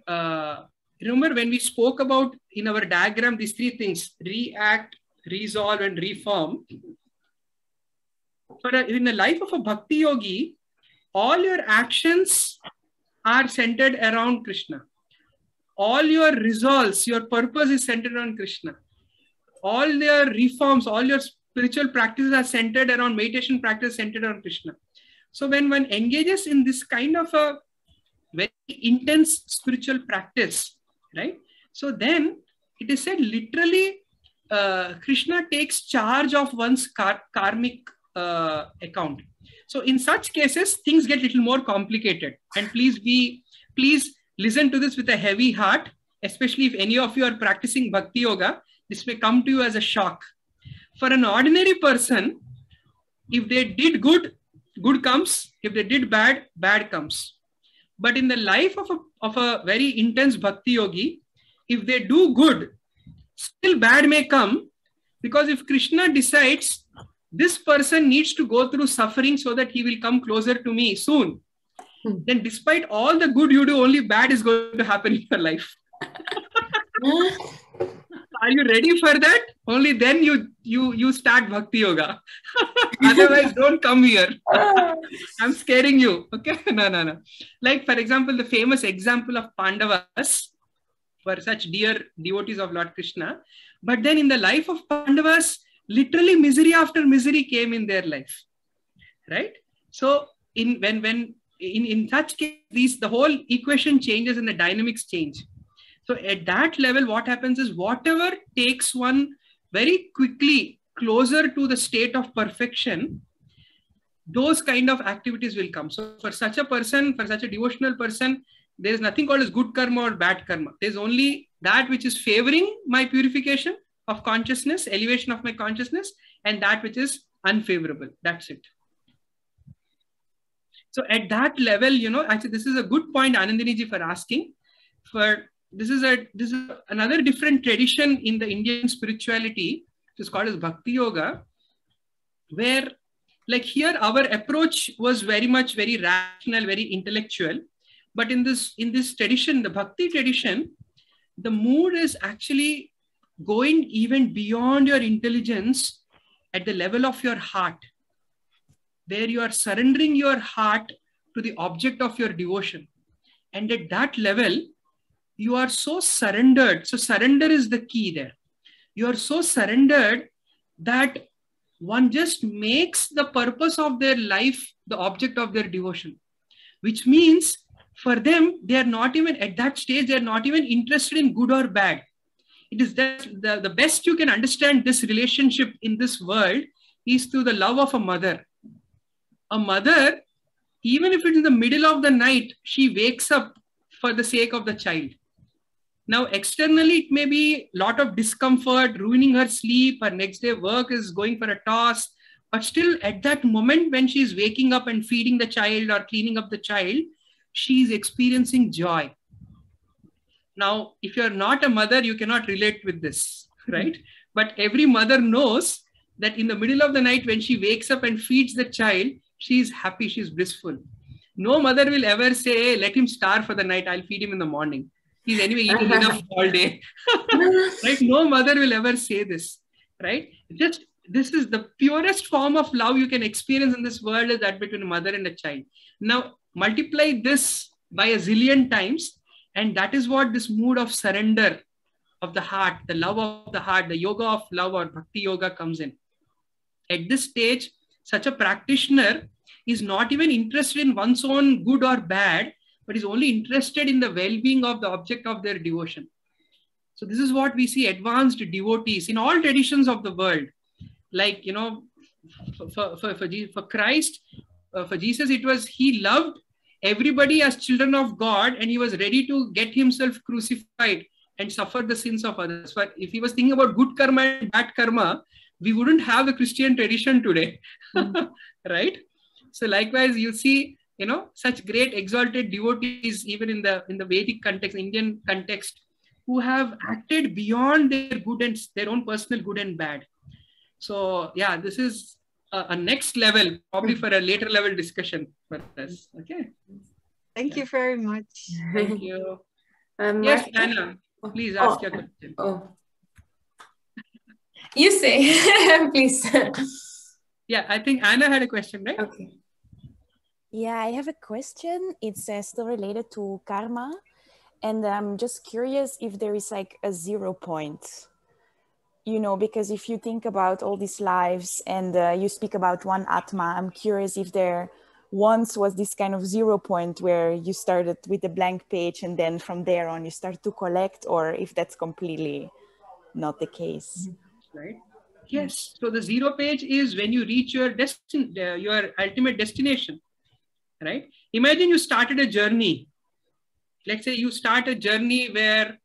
remember when we spoke about in our diagram, these three things, react, resolve, and reform. In the life of a Bhakti yogi, all your actions are centered around Krishna. All your resolves, your purpose is centered on Krishna. All your reforms, all your spiritual practices are centered around meditation practice, centered on Krishna. So when one engages in this kind of a very intense spiritual practice, right? So then it is said literally, Krishna takes charge of one's karmic account. So in such cases, things get a little more complicated. And please listen to this with a heavy heart, especially if any of you are practicing Bhakti Yoga. This may come to you as a shock. For an ordinary person, if they did good, good comes. If they did bad, bad comes. But in the life of a very intense Bhakti Yogi, if they do good, still bad may come, because if Krishna decides this person needs to go through suffering so that he will come closer to me soon, then despite all the good you do, only bad is going to happen in your life. Are you ready for that? Only then you start Bhakti Yoga. Otherwise, don't come here. I'm scaring you. Okay? No. Like, for example, the famous example of Pandavas were such dear devotees of Lord Krishna. But then in the life of Pandavas, literally misery after misery came in their life. Right? So in such case, the whole equation changes and the dynamics change. So at that level, what happens is whatever takes one very quickly closer to the state of perfection, those kind of activities will come. So for such a person, for such a devotional person, there is nothing called as good karma or bad karma. There's only that which is favoring my purification of consciousness, elevation of my consciousness, and that which is unfavorable. That's it. So at that level, actually, this is a good point, Anandini ji, for asking. This is another different tradition in the Indian spirituality, which is called as Bhakti Yoga, where, like here, our approach was very rational, very intellectual. But in this tradition, the Bhakti tradition, the mood is actually going even beyond your intelligence at the level of your heart, where you are surrendering your heart to the object of your devotion. And at that level, you are so surrendered. So surrender is the key there. You are so surrendered that one just makes the purpose of their life the object of their devotion, which means for them, they are not even at that stage, they are not even interested in good or bad. It is that the best you can understand this relationship in this world is through the love of a mother. A mother, even if it's in the middle of the night, she wakes up for the sake of the child. Now, externally, it may be a lot of discomfort, ruining her sleep, her next day work is going for a toss. But still, at that moment when she's waking up and feeding the child or cleaning up the child, she's experiencing joy. Now, if you're not a mother, you cannot relate with this, right? But every mother knows that in the middle of the night when she wakes up and feeds the child, she's happy, she's blissful. No mother will ever say, hey, let him starve for the night, I'll feed him in the morning. He's anyway eating enough all day. Right? No mother will ever say this, right? Just this is the purest form of love you can experience in this world, is that between a mother and a child. Now, multiply this by a zillion times, and that is what this mood of surrender of the heart, the love of the heart, the yoga of love or Bhakti Yoga comes in. At this stage, such a practitioner is not even interested in one's own good or bad, but is only interested in the well-being of the object of their devotion. So this is what we see advanced devotees in all traditions of the world. Like, for Christ, for Jesus, it was, he loved everybody as children of God, and he was ready to get himself crucified and suffer the sins of others. But if he was thinking about good karma and bad karma, we wouldn't have the Christian tradition today, right? So likewise, you see, such great exalted devotees, even in the Vedic context, Indian context, who have acted beyond their good and their own personal good and bad. So yeah, this is a next level, probably for a later level discussion for us. Okay. Thank you very much. Thank you. Yes, Anna, please ask your question. You say, please. Yeah, I think Anna had a question, right? Okay. Yeah, I have a question. It's still related to karma. And I'm just curious if there is like a 0 point, because if you think about all these lives and you speak about one Atma, I'm curious if there once was this kind of 0 point where you started with a blank page and then from there on you start to collect, or if that's completely not the case. Right. Yes. So the 0 page is when you reach your your ultimate destination. Right? Imagine you started a journey. Let's say you start a journey where,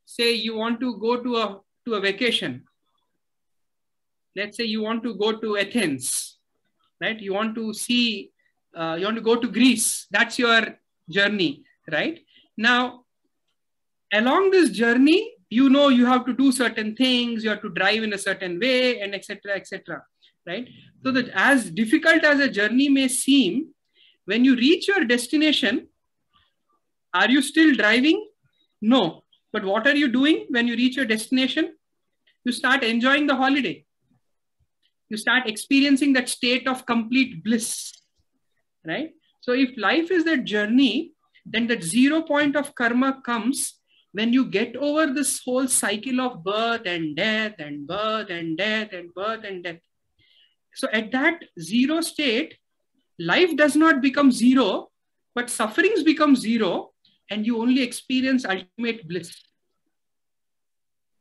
say, you want to go to a vacation. Let's say you want to go to Athens, right? You want to see, you want to go to Greece. That's your journey, right? Now, along this journey, you have to do certain things. You have to drive in a certain way, and etc., right? So that as difficult as a journey may seem, when you reach your destination, are you still driving? No. But what are you doing when you reach your destination? You start enjoying the holiday. You start experiencing that state of complete bliss, right? So if life is that journey, then that 0 point of karma comes when you get over this whole cycle of birth and death and birth and death and birth and death. So at that 0 state, life does not become 0, but sufferings become 0, and you only experience ultimate bliss,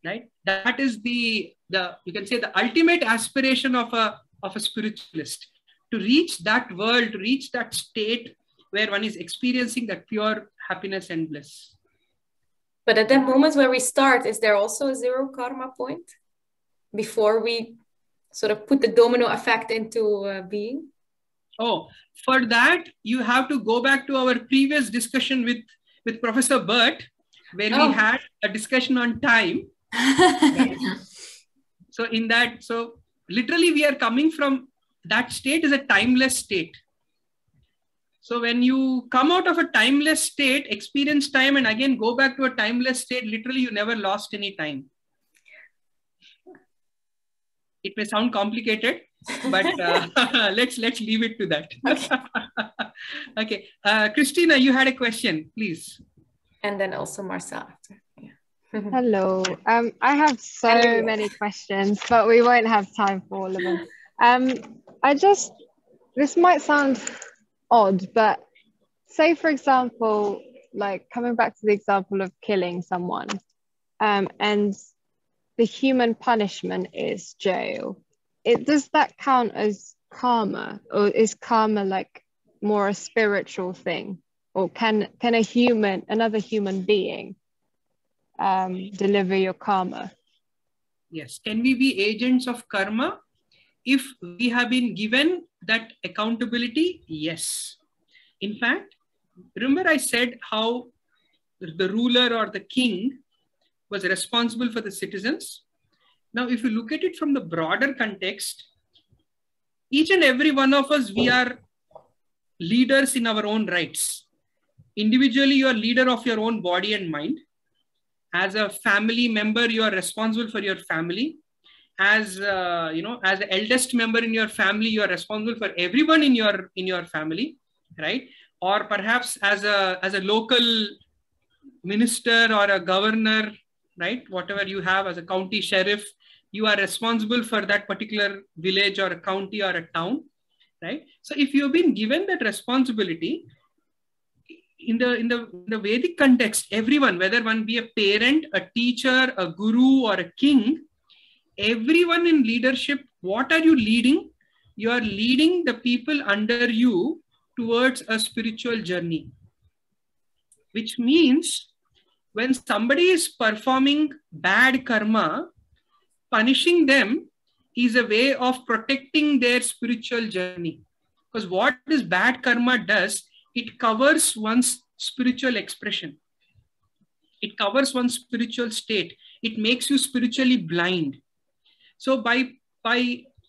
right? That is the you can say the ultimate aspiration of a spiritualist, to reach that world, to reach that state where one is experiencing that pure happiness and bliss. But at that moment where we start, is there also a 0 karma point before we sort of put the domino effect into being? Oh, for that, you have to go back to our previous discussion with Professor Burt, where we had a discussion on time. Right? So in that, so literally we are coming from that state is a timeless state. So when you come out of a timeless state, experience time, and again go back to a timeless state, literally you never lost any time. It may sound complicated, but let's leave it to that. Okay. Christina, you had a question, please. And then also Marcel after. Hello. I have so many questions, but we won't have time for all of them. This might sound odd, but say, for example, like coming back to the example of killing someone, and the human punishment is jail. Does that count as karma, or is karma like more a spiritual thing, or can another human being deliver your karma? Yes. Can we be agents of karma if we have been given that accountability? Yes. In fact, remember I said how the ruler or the king was responsible for the citizens. Now, if you look at it from the broader context, each and every one of us, we are leaders in our own rights. Individually, you are leader of your own body and mind. As a family member, you are responsible for your family. As as the eldest member in your family, you are responsible for everyone in your family, right? Or perhaps as a local minister or a governor, right? Whatever you have as a county sheriff, you are responsible for that particular village or a county or a town, right? So if you've been given that responsibility, in the Vedic context, everyone, whether one be a parent, a teacher, a guru, or a king, everyone in leadership, what are you leading? You are leading the people under you towards a spiritual journey, which means when somebody is performing bad karma, punishing them is a way of protecting their spiritual journey. Because what this bad karma does, it covers one's spiritual expression. It covers one's spiritual state. It makes you spiritually blind. So when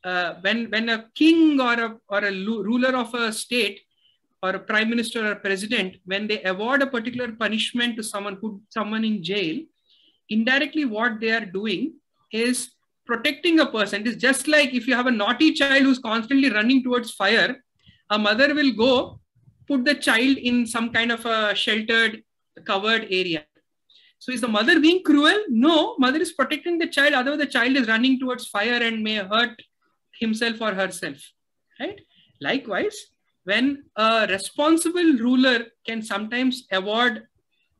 a king or a ruler of a state, or a prime minister or a president, when they award a particular punishment to someone, put someone in jail, indirectly what they are doing is protecting a person. It's just like if you have a naughty child who's constantly running towards fire, a mother will go put the child in some kind of a sheltered, covered area. So is the mother being cruel? No, mother is protecting the child, otherwise the child is running towards fire and may hurt himself or herself, right? Likewise, when a responsible ruler can sometimes award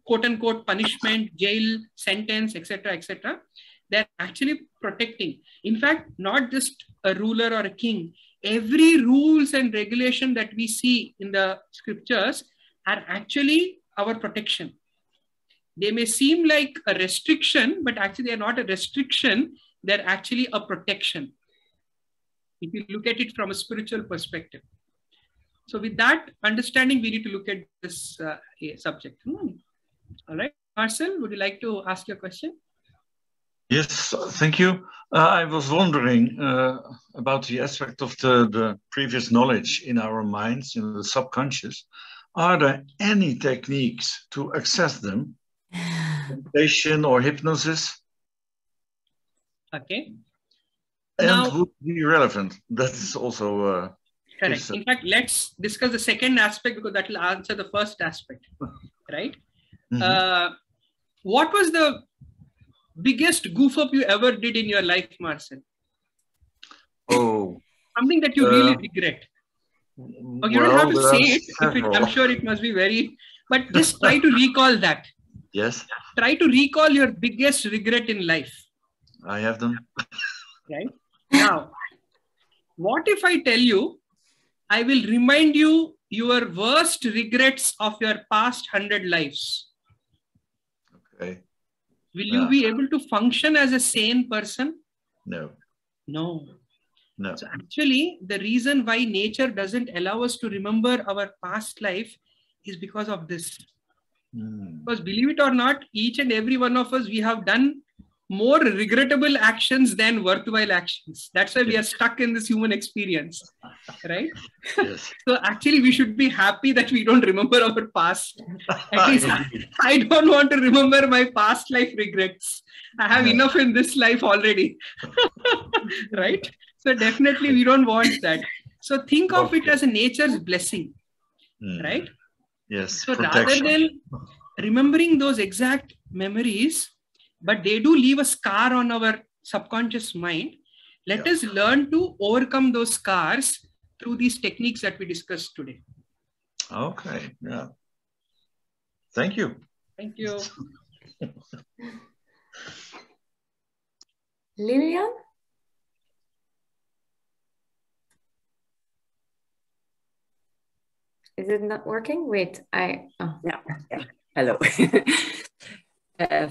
quote unquote punishment, jail, sentence, etc., they're actually protecting. In fact, not just a ruler or a king, every rules and regulation that we see in the scriptures are actually our protection. They may seem like a restriction, but actually they're not a restriction, they're actually a protection, if you look at it from a spiritual perspective. So with that understanding, we need to look at this subject. All right. Marcel, would you like to ask your question? Yes, thank you. I was wondering about the aspect of the previous knowledge in our minds, in the subconscious. Are there any techniques to access them? meditation or hypnosis. Okay. And Now, would be relevant. That is also correct. In fact, let's discuss the second aspect because that will answer the first aspect, right? What was the biggest goof up you ever did in your life, Marcel? Oh. Something that you really regret. Or you don't have to say it. I'm sure it must be very, but just try to recall that. Yes. Try to recall your biggest regret in life. I have them. Right. Now, what if I tell you, I will remind you your worst regrets of your past 100 lives? Okay. Will you be able to function as a sane person? No. No. No. So actually, the reason why nature doesn't allow us to remember our past life is because of this. Because believe it or not, each and every one of us, we have done more regrettable actions than worthwhile actions. That's why we are stuck in this human experience, right? Yes. So actually, we should be happy that we don't remember our past. At least I don't want to remember my past life regrets. I have enough in this life already, right? So definitely we don't want that. So think of it as a nature's blessing, right? Yes. So Protection. rather than remembering those exact memories, but they do leave a scar on our subconscious mind, let us learn to overcome those scars through these techniques that we discussed today. Okay. Yeah. Thank you. Thank you. Lilian? Is it not working? Wait, Yeah. Hello.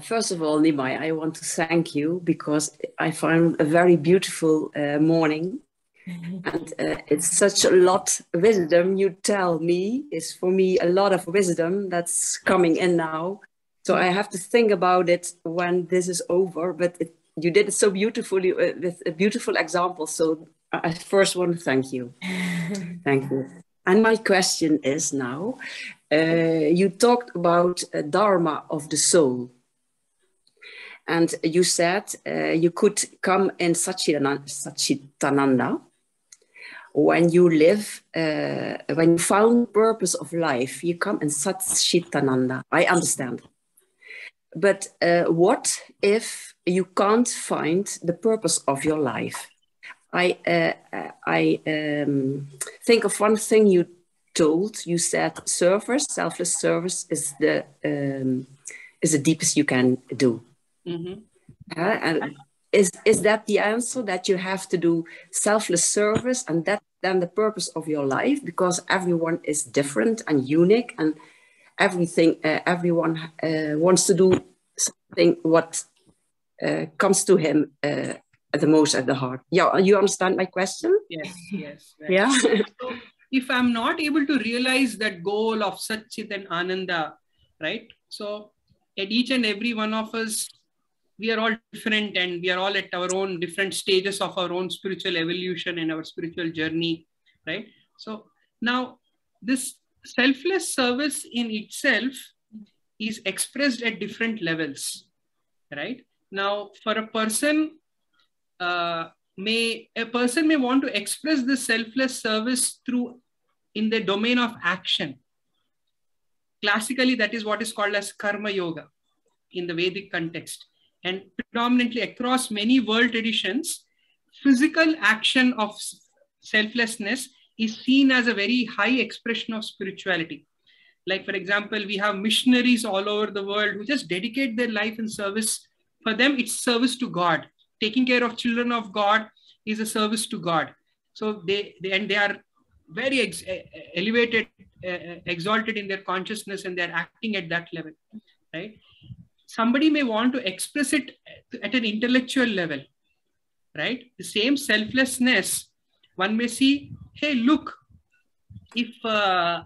First of all, Nimai, I want to thank you because I found a very beautiful morning. And it's such a lot of wisdom you tell me. It's for me a lot of wisdom that's coming in now. So I have to think about it when this is over. But you did it so beautifully with a beautiful example. So I first want to thank you. Thank you. And my question is now, you talked about Dharma of the soul. And you said you could come in Satchitananda when you live, when you found the purpose of life, you come in Satchitananda. I understand. But what if you can't find the purpose of your life? I think of one thing you told. You said service, selfless service is the deepest you can do. And is that the answer, that you have to do selfless service and that then the purpose of your life? Because everyone is different and unique, and everyone wants to do something what comes to him the most at the heart. Yeah, you understand my question? Yes, yes. Right. Yeah. So if I'm not able to realize that goal of Satchit and Ananda, right? So at each and every one of us, we are all different and we are all at our own different stages of our own spiritual evolution and our spiritual journey, right? So now this selfless service in itself is expressed at different levels, right? Now for a person, may want to express this selfless service through in the domain of action. Classically, that is what is called as Karma Yoga in the Vedic context. And predominantly across many world traditions, physical action of selflessness is seen as a very high expression of spirituality. Like, for example, we have missionaries all over the world who just dedicate their life in service. For them, it's service to God. Taking care of children of God is a service to God. So they are very elevated, exalted in their consciousness, and they're acting at that level, right? Somebody may want to express it at an intellectual level, right? The same selflessness, one may see, hey, look, if I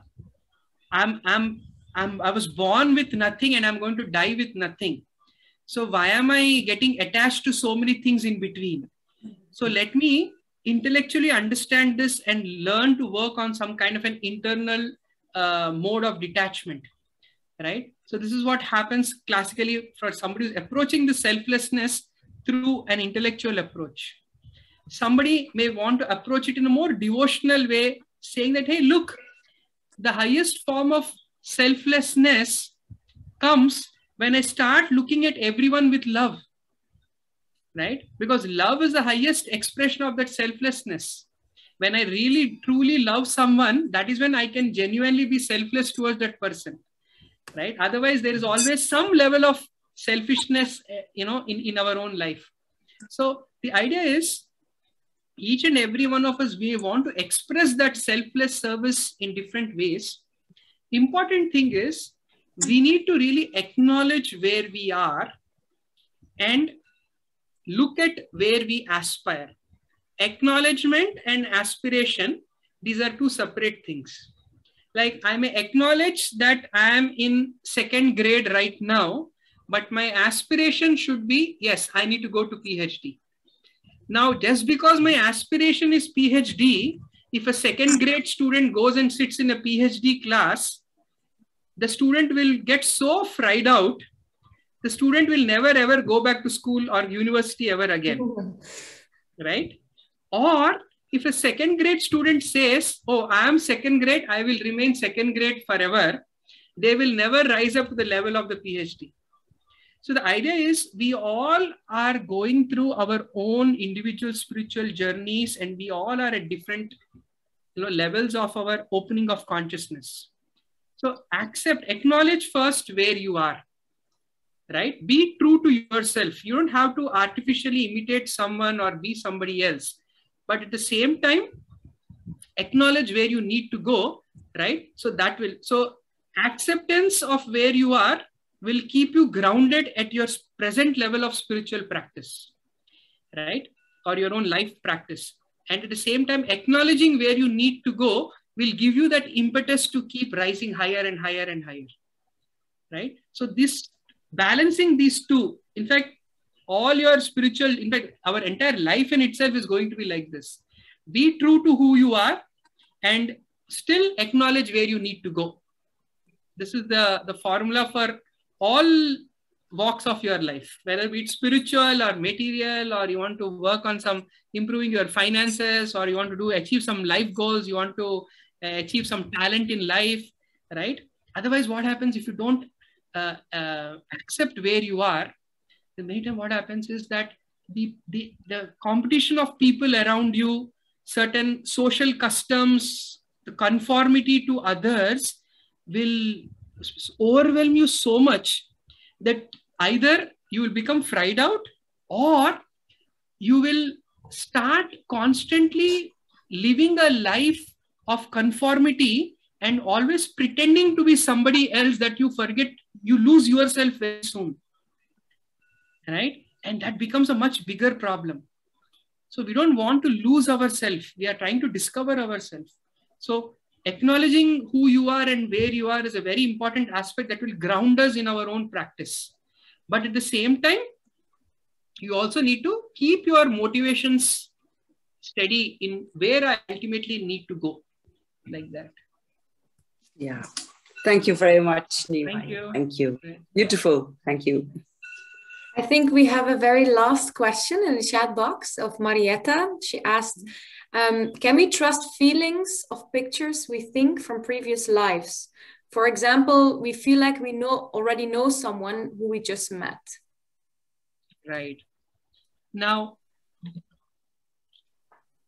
was born with nothing and I'm going to die with nothing. So why am I getting attached to so many things in between? So let me intellectually understand this and learn to work on some kind of an internal mode of detachment, right? So this is what happens classically for somebody who's approaching the selflessness through an intellectual approach. Somebody may want to approach it in a more devotional way, saying that, hey, look, the highest form of selflessness comes when I start looking at everyone with love, right? Because love is the highest expression of that selflessness. When I really, truly love someone, that is when I can genuinely be selfless towards that person, right? Otherwise, there is always some level of selfishness, in our own life. So the idea is, each and every one of us, we want to express that selfless service in different ways. Important thing is, we need to really acknowledge where we are and look at where we aspire. Acknowledgement and aspiration, these are two separate things. Like, I may acknowledge that I am in 2nd grade right now, but my aspiration should be, yes, I need to go to PhD. Now, just because my aspiration is PhD, if a 2nd grade student goes and sits in a PhD class, the student will get so fried out, the student will never ever go back to school or university ever again, right? Or if a 2nd grade student says, oh, I am 2nd grade, I will remain 2nd grade forever, they will never rise up to the level of the PhD. So the idea is, we all are going through our own individual spiritual journeys, and we all are at different levels of our opening of consciousness. So acknowledge first where you are, right? Be true to yourself. You don't have to artificially imitate someone or be somebody else. But at the same time, acknowledge where you need to go, right? So acceptance of where you are will keep you grounded at your present level of spiritual practice, right? Or your own life practice. And at the same time, acknowledging where you need to go will give you that impetus to keep rising higher and higher and higher, right? So this balancing these two, in fact, all your spiritual, in fact, our entire life in itself is going to be like this. Be true to who you are and still acknowledge where you need to go. This is the formula for all walks of your life, whether it's spiritual or material, or you want to work on improving your finances, or you want to achieve some life goals, you want to achieve some talent in life, right? Otherwise, what happens if you don't accept where you are? The main time what happens is that the competition of people around you, certain social customs, the conformity to others will overwhelm you so much that either you will become fried out, or you will start constantly living a life of conformity and always pretending to be somebody else, that you forget, you lose yourself very soon, right? And that becomes a much bigger problem. So we don't want to lose ourselves. We are trying to discover ourselves. So acknowledging who you are and where you are is a very important aspect that will ground us in our own practice. But at the same time, you also need to keep your motivations steady in where I ultimately need to go, like that. Yeah. Thank you very much, Nima. Thank you. Thank you. Beautiful. Thank you. I think we have a very last question in the chat box of Marietta. She asked, can we trust feelings of pictures we think from previous lives? For example, we feel like we already know someone who we just met. Right. Now,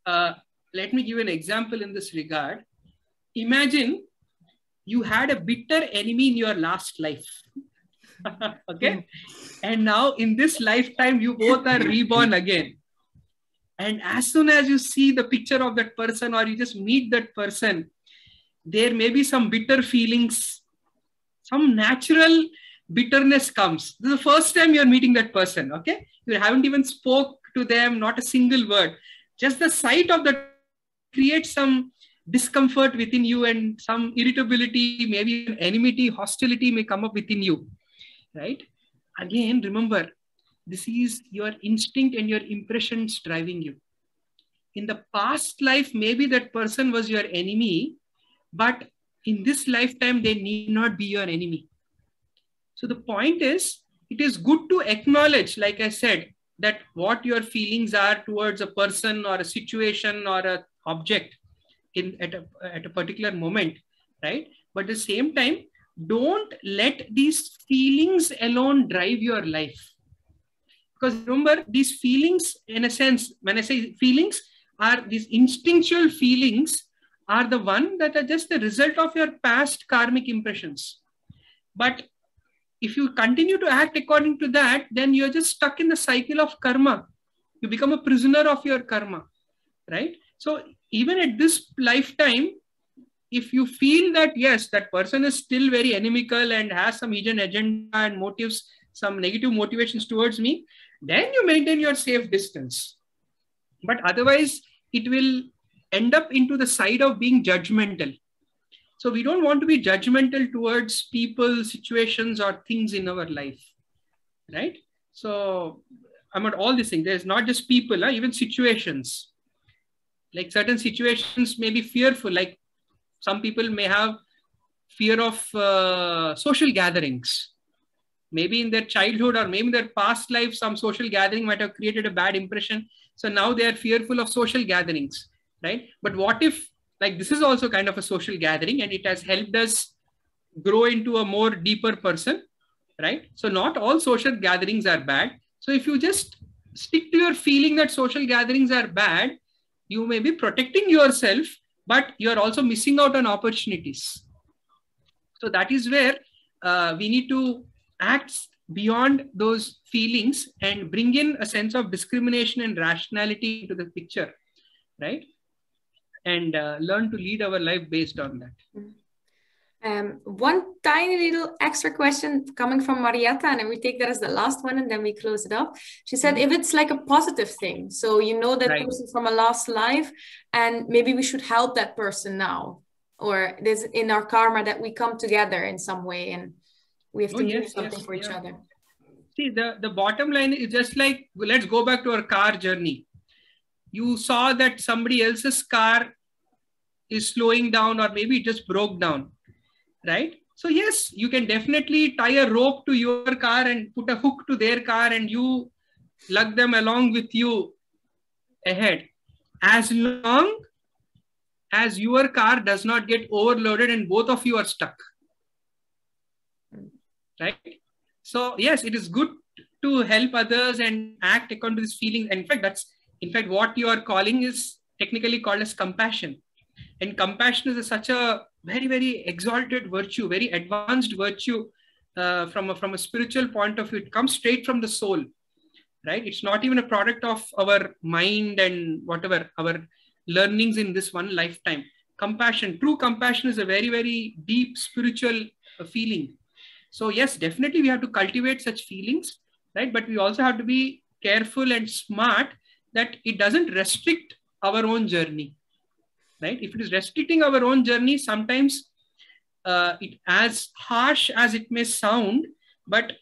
let me give an example in this regard. Imagine you had a bitter enemy in your last life. Okay. And now in this lifetime, you both are reborn again. And as soon as you see the picture of that person, or you just meet that person, there may be some bitter feelings, some natural bitterness comes. This is the first time you're meeting that person. Okay. You haven't even spoke to them, not a single word. Just the sight of that creates some discomfort within you, and some irritability, maybe an enmity, hostility may come up within you, right? Again, remember, this is your instinct and your impressions driving you. In the past life, maybe that person was your enemy, but in this lifetime, they need not be your enemy. So the point is, it is good to acknowledge, like I said, that what your feelings are towards a person or a situation or an object at a particular moment, right? But at the same time, don't let these feelings alone drive your life. Because remember, these feelings, in a sense, when I say feelings, are these instinctual feelings are the one that are just the result of your past karmic impressions. But if you continue to act according to that, then you're just stuck in the cycle of karma. You become a prisoner of your karma, right? So even at this lifetime, if you feel that, yes, that person is still very inimical and has some hidden agenda and motives, some negative motivations towards me, then you maintain your safe distance. But otherwise, it will end up into the side of being judgmental. So we don't want to be judgmental towards people, situations, or things in our life, right? So about all these things, there's not just people, even situations. Like certain situations may be fearful, like some people may have fear of social gatherings. Maybe in their childhood or maybe in their past life, some social gathering might have created a bad impression. So now they are fearful of social gatherings, right? But what if, like, this is also kind of a social gathering and it has helped us grow into a more deeper person, right? So not all social gatherings are bad. So if you just stick to your feeling that social gatherings are bad, you may be protecting yourself, but you're also missing out on opportunities. So that is where we need to act beyond those feelings and bring in a sense of discrimination and rationality into the picture, right? And learn to lead our life based on that. One tiny little extra question coming from Marietta, and then we take that as the last one and then we close it up. She said, if it's like a positive thing, so you know that person from a last life and maybe we should help that person now, or there's in our karma that we come together in some way and we have to do something for each other. See, the bottom line is just like, let's go back to our car journey. You saw that somebody else's car is slowing down or maybe it just broke down, right? So yes, you can definitely tie a rope to your car and put a hook to their car and you lug them along with you ahead. As long as your car does not get overloaded and both of you are stuck, right? So yes, it is good to help others and act according to these feelings. And in fact, what you are calling is technically called as compassion. And compassion is such a very, very exalted virtue, very advanced virtue from a spiritual point of view. It comes straight from the soul, right? It's not even a product of our mind and whatever, our learnings in this one lifetime. Compassion, true compassion is a very, very deep spiritual feeling. So yes, definitely we have to cultivate such feelings, right? But we also have to be careful and smart that it doesn't restrict our own journey, right? If it is restricting our own journey, sometimes it as harsh as it may sound, but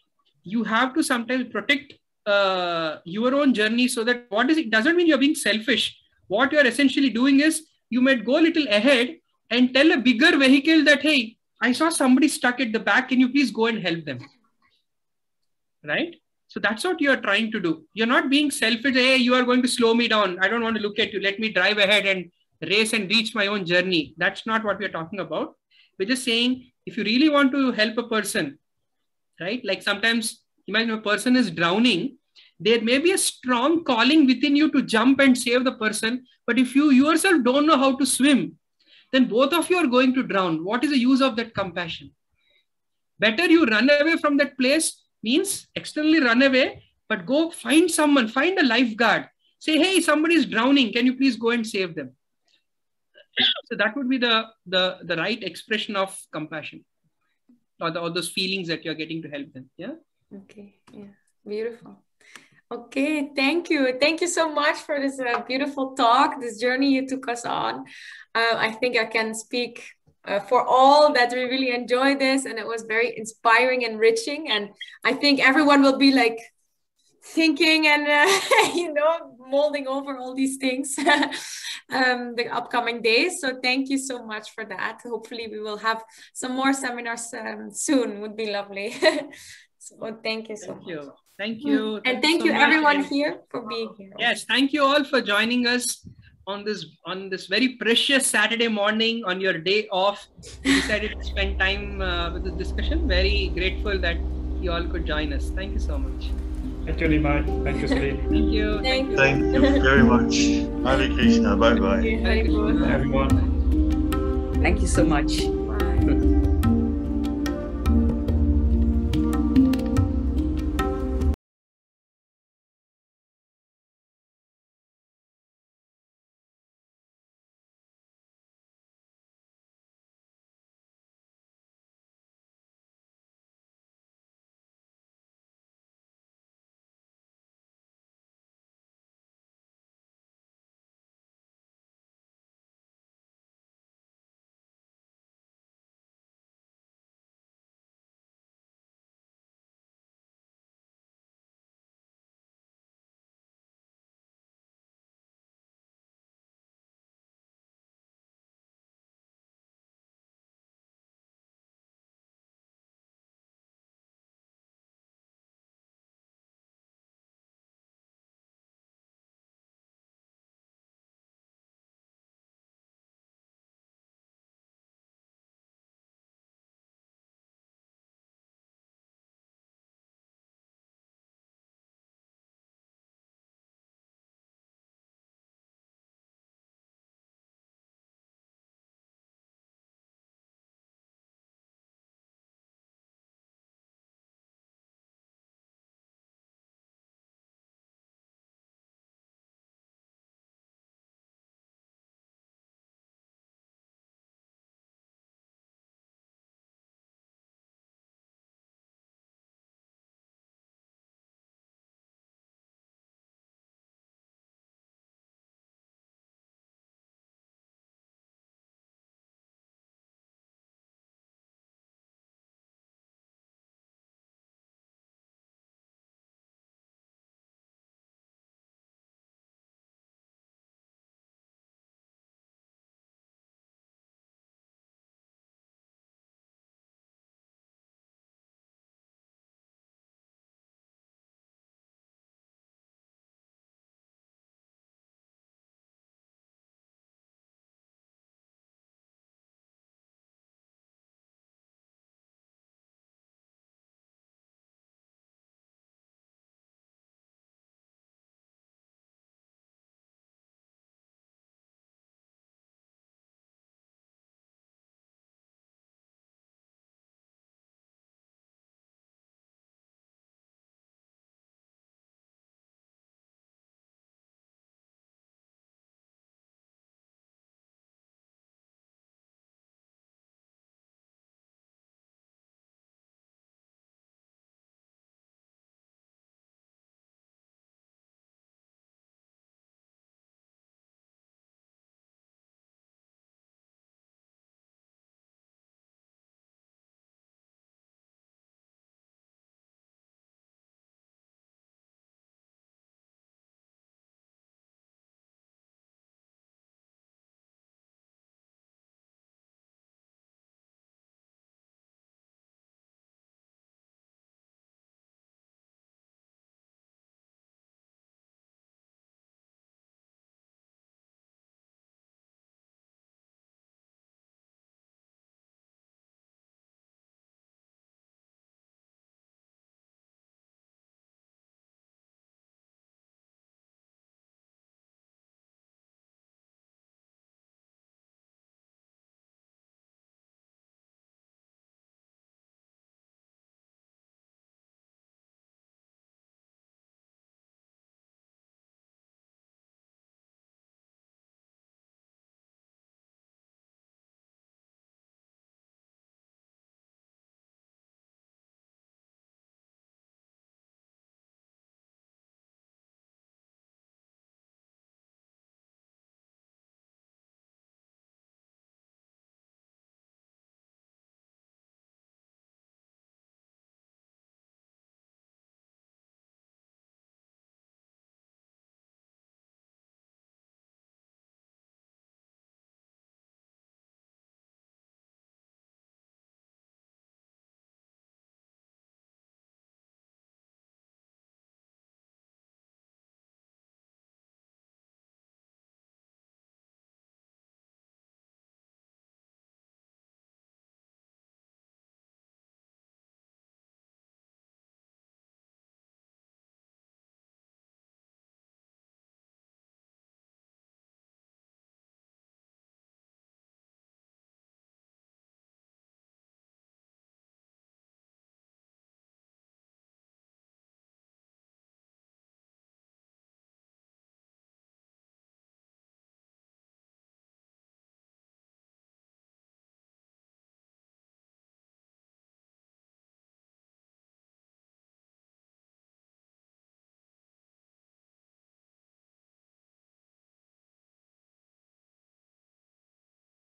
you have to sometimes protect your own journey so that it doesn't mean you're being selfish. What you're essentially doing is you might go a little ahead and tell a bigger vehicle that, hey, I saw somebody stuck at the back. Can you please go and help them? Right? So that's what you're trying to do. You're not being selfish. Hey, you are going to slow me down. I don't want to look at you. Let me drive ahead and race and reach my own journey. That's not what we're talking about. We're just saying, if you really want to help a person, right? Like sometimes, imagine a person is drowning. There may be a strong calling within you to jump and save the person. But if you yourself don't know how to swim, then both of you are going to drown. What is the use of that compassion? Better you run away from that place, means externally run away, but go find someone, find a lifeguard. Say, hey, somebody is drowning. Can you please go and save them? So that would be the right expression of compassion, or those feelings that you're getting to help them. Yeah. Okay. Yeah. Beautiful. Okay, thank you. Thank you so much for this beautiful talk, this journey you took us on. I think I can speak for all that we really enjoyed this, and it was very inspiring, enriching, and I think everyone will be like thinking and molding over all these things the upcoming days. So thank you so much for that. Hopefully we will have some more seminars soon. Would be lovely. So thank you so much. Thank you. And thank you everyone here for being here. Yes, thank you all for joining us on this very precious Saturday morning on your day off. We decided to spend time with this discussion. Very grateful that you all could join us. Thank you so much. Thank you, Nimai. Thank you, Celine. Thank you. Thank you. Thank you very much. Hare Krishna. Bye bye. Everyone. Thank you so much. Bye.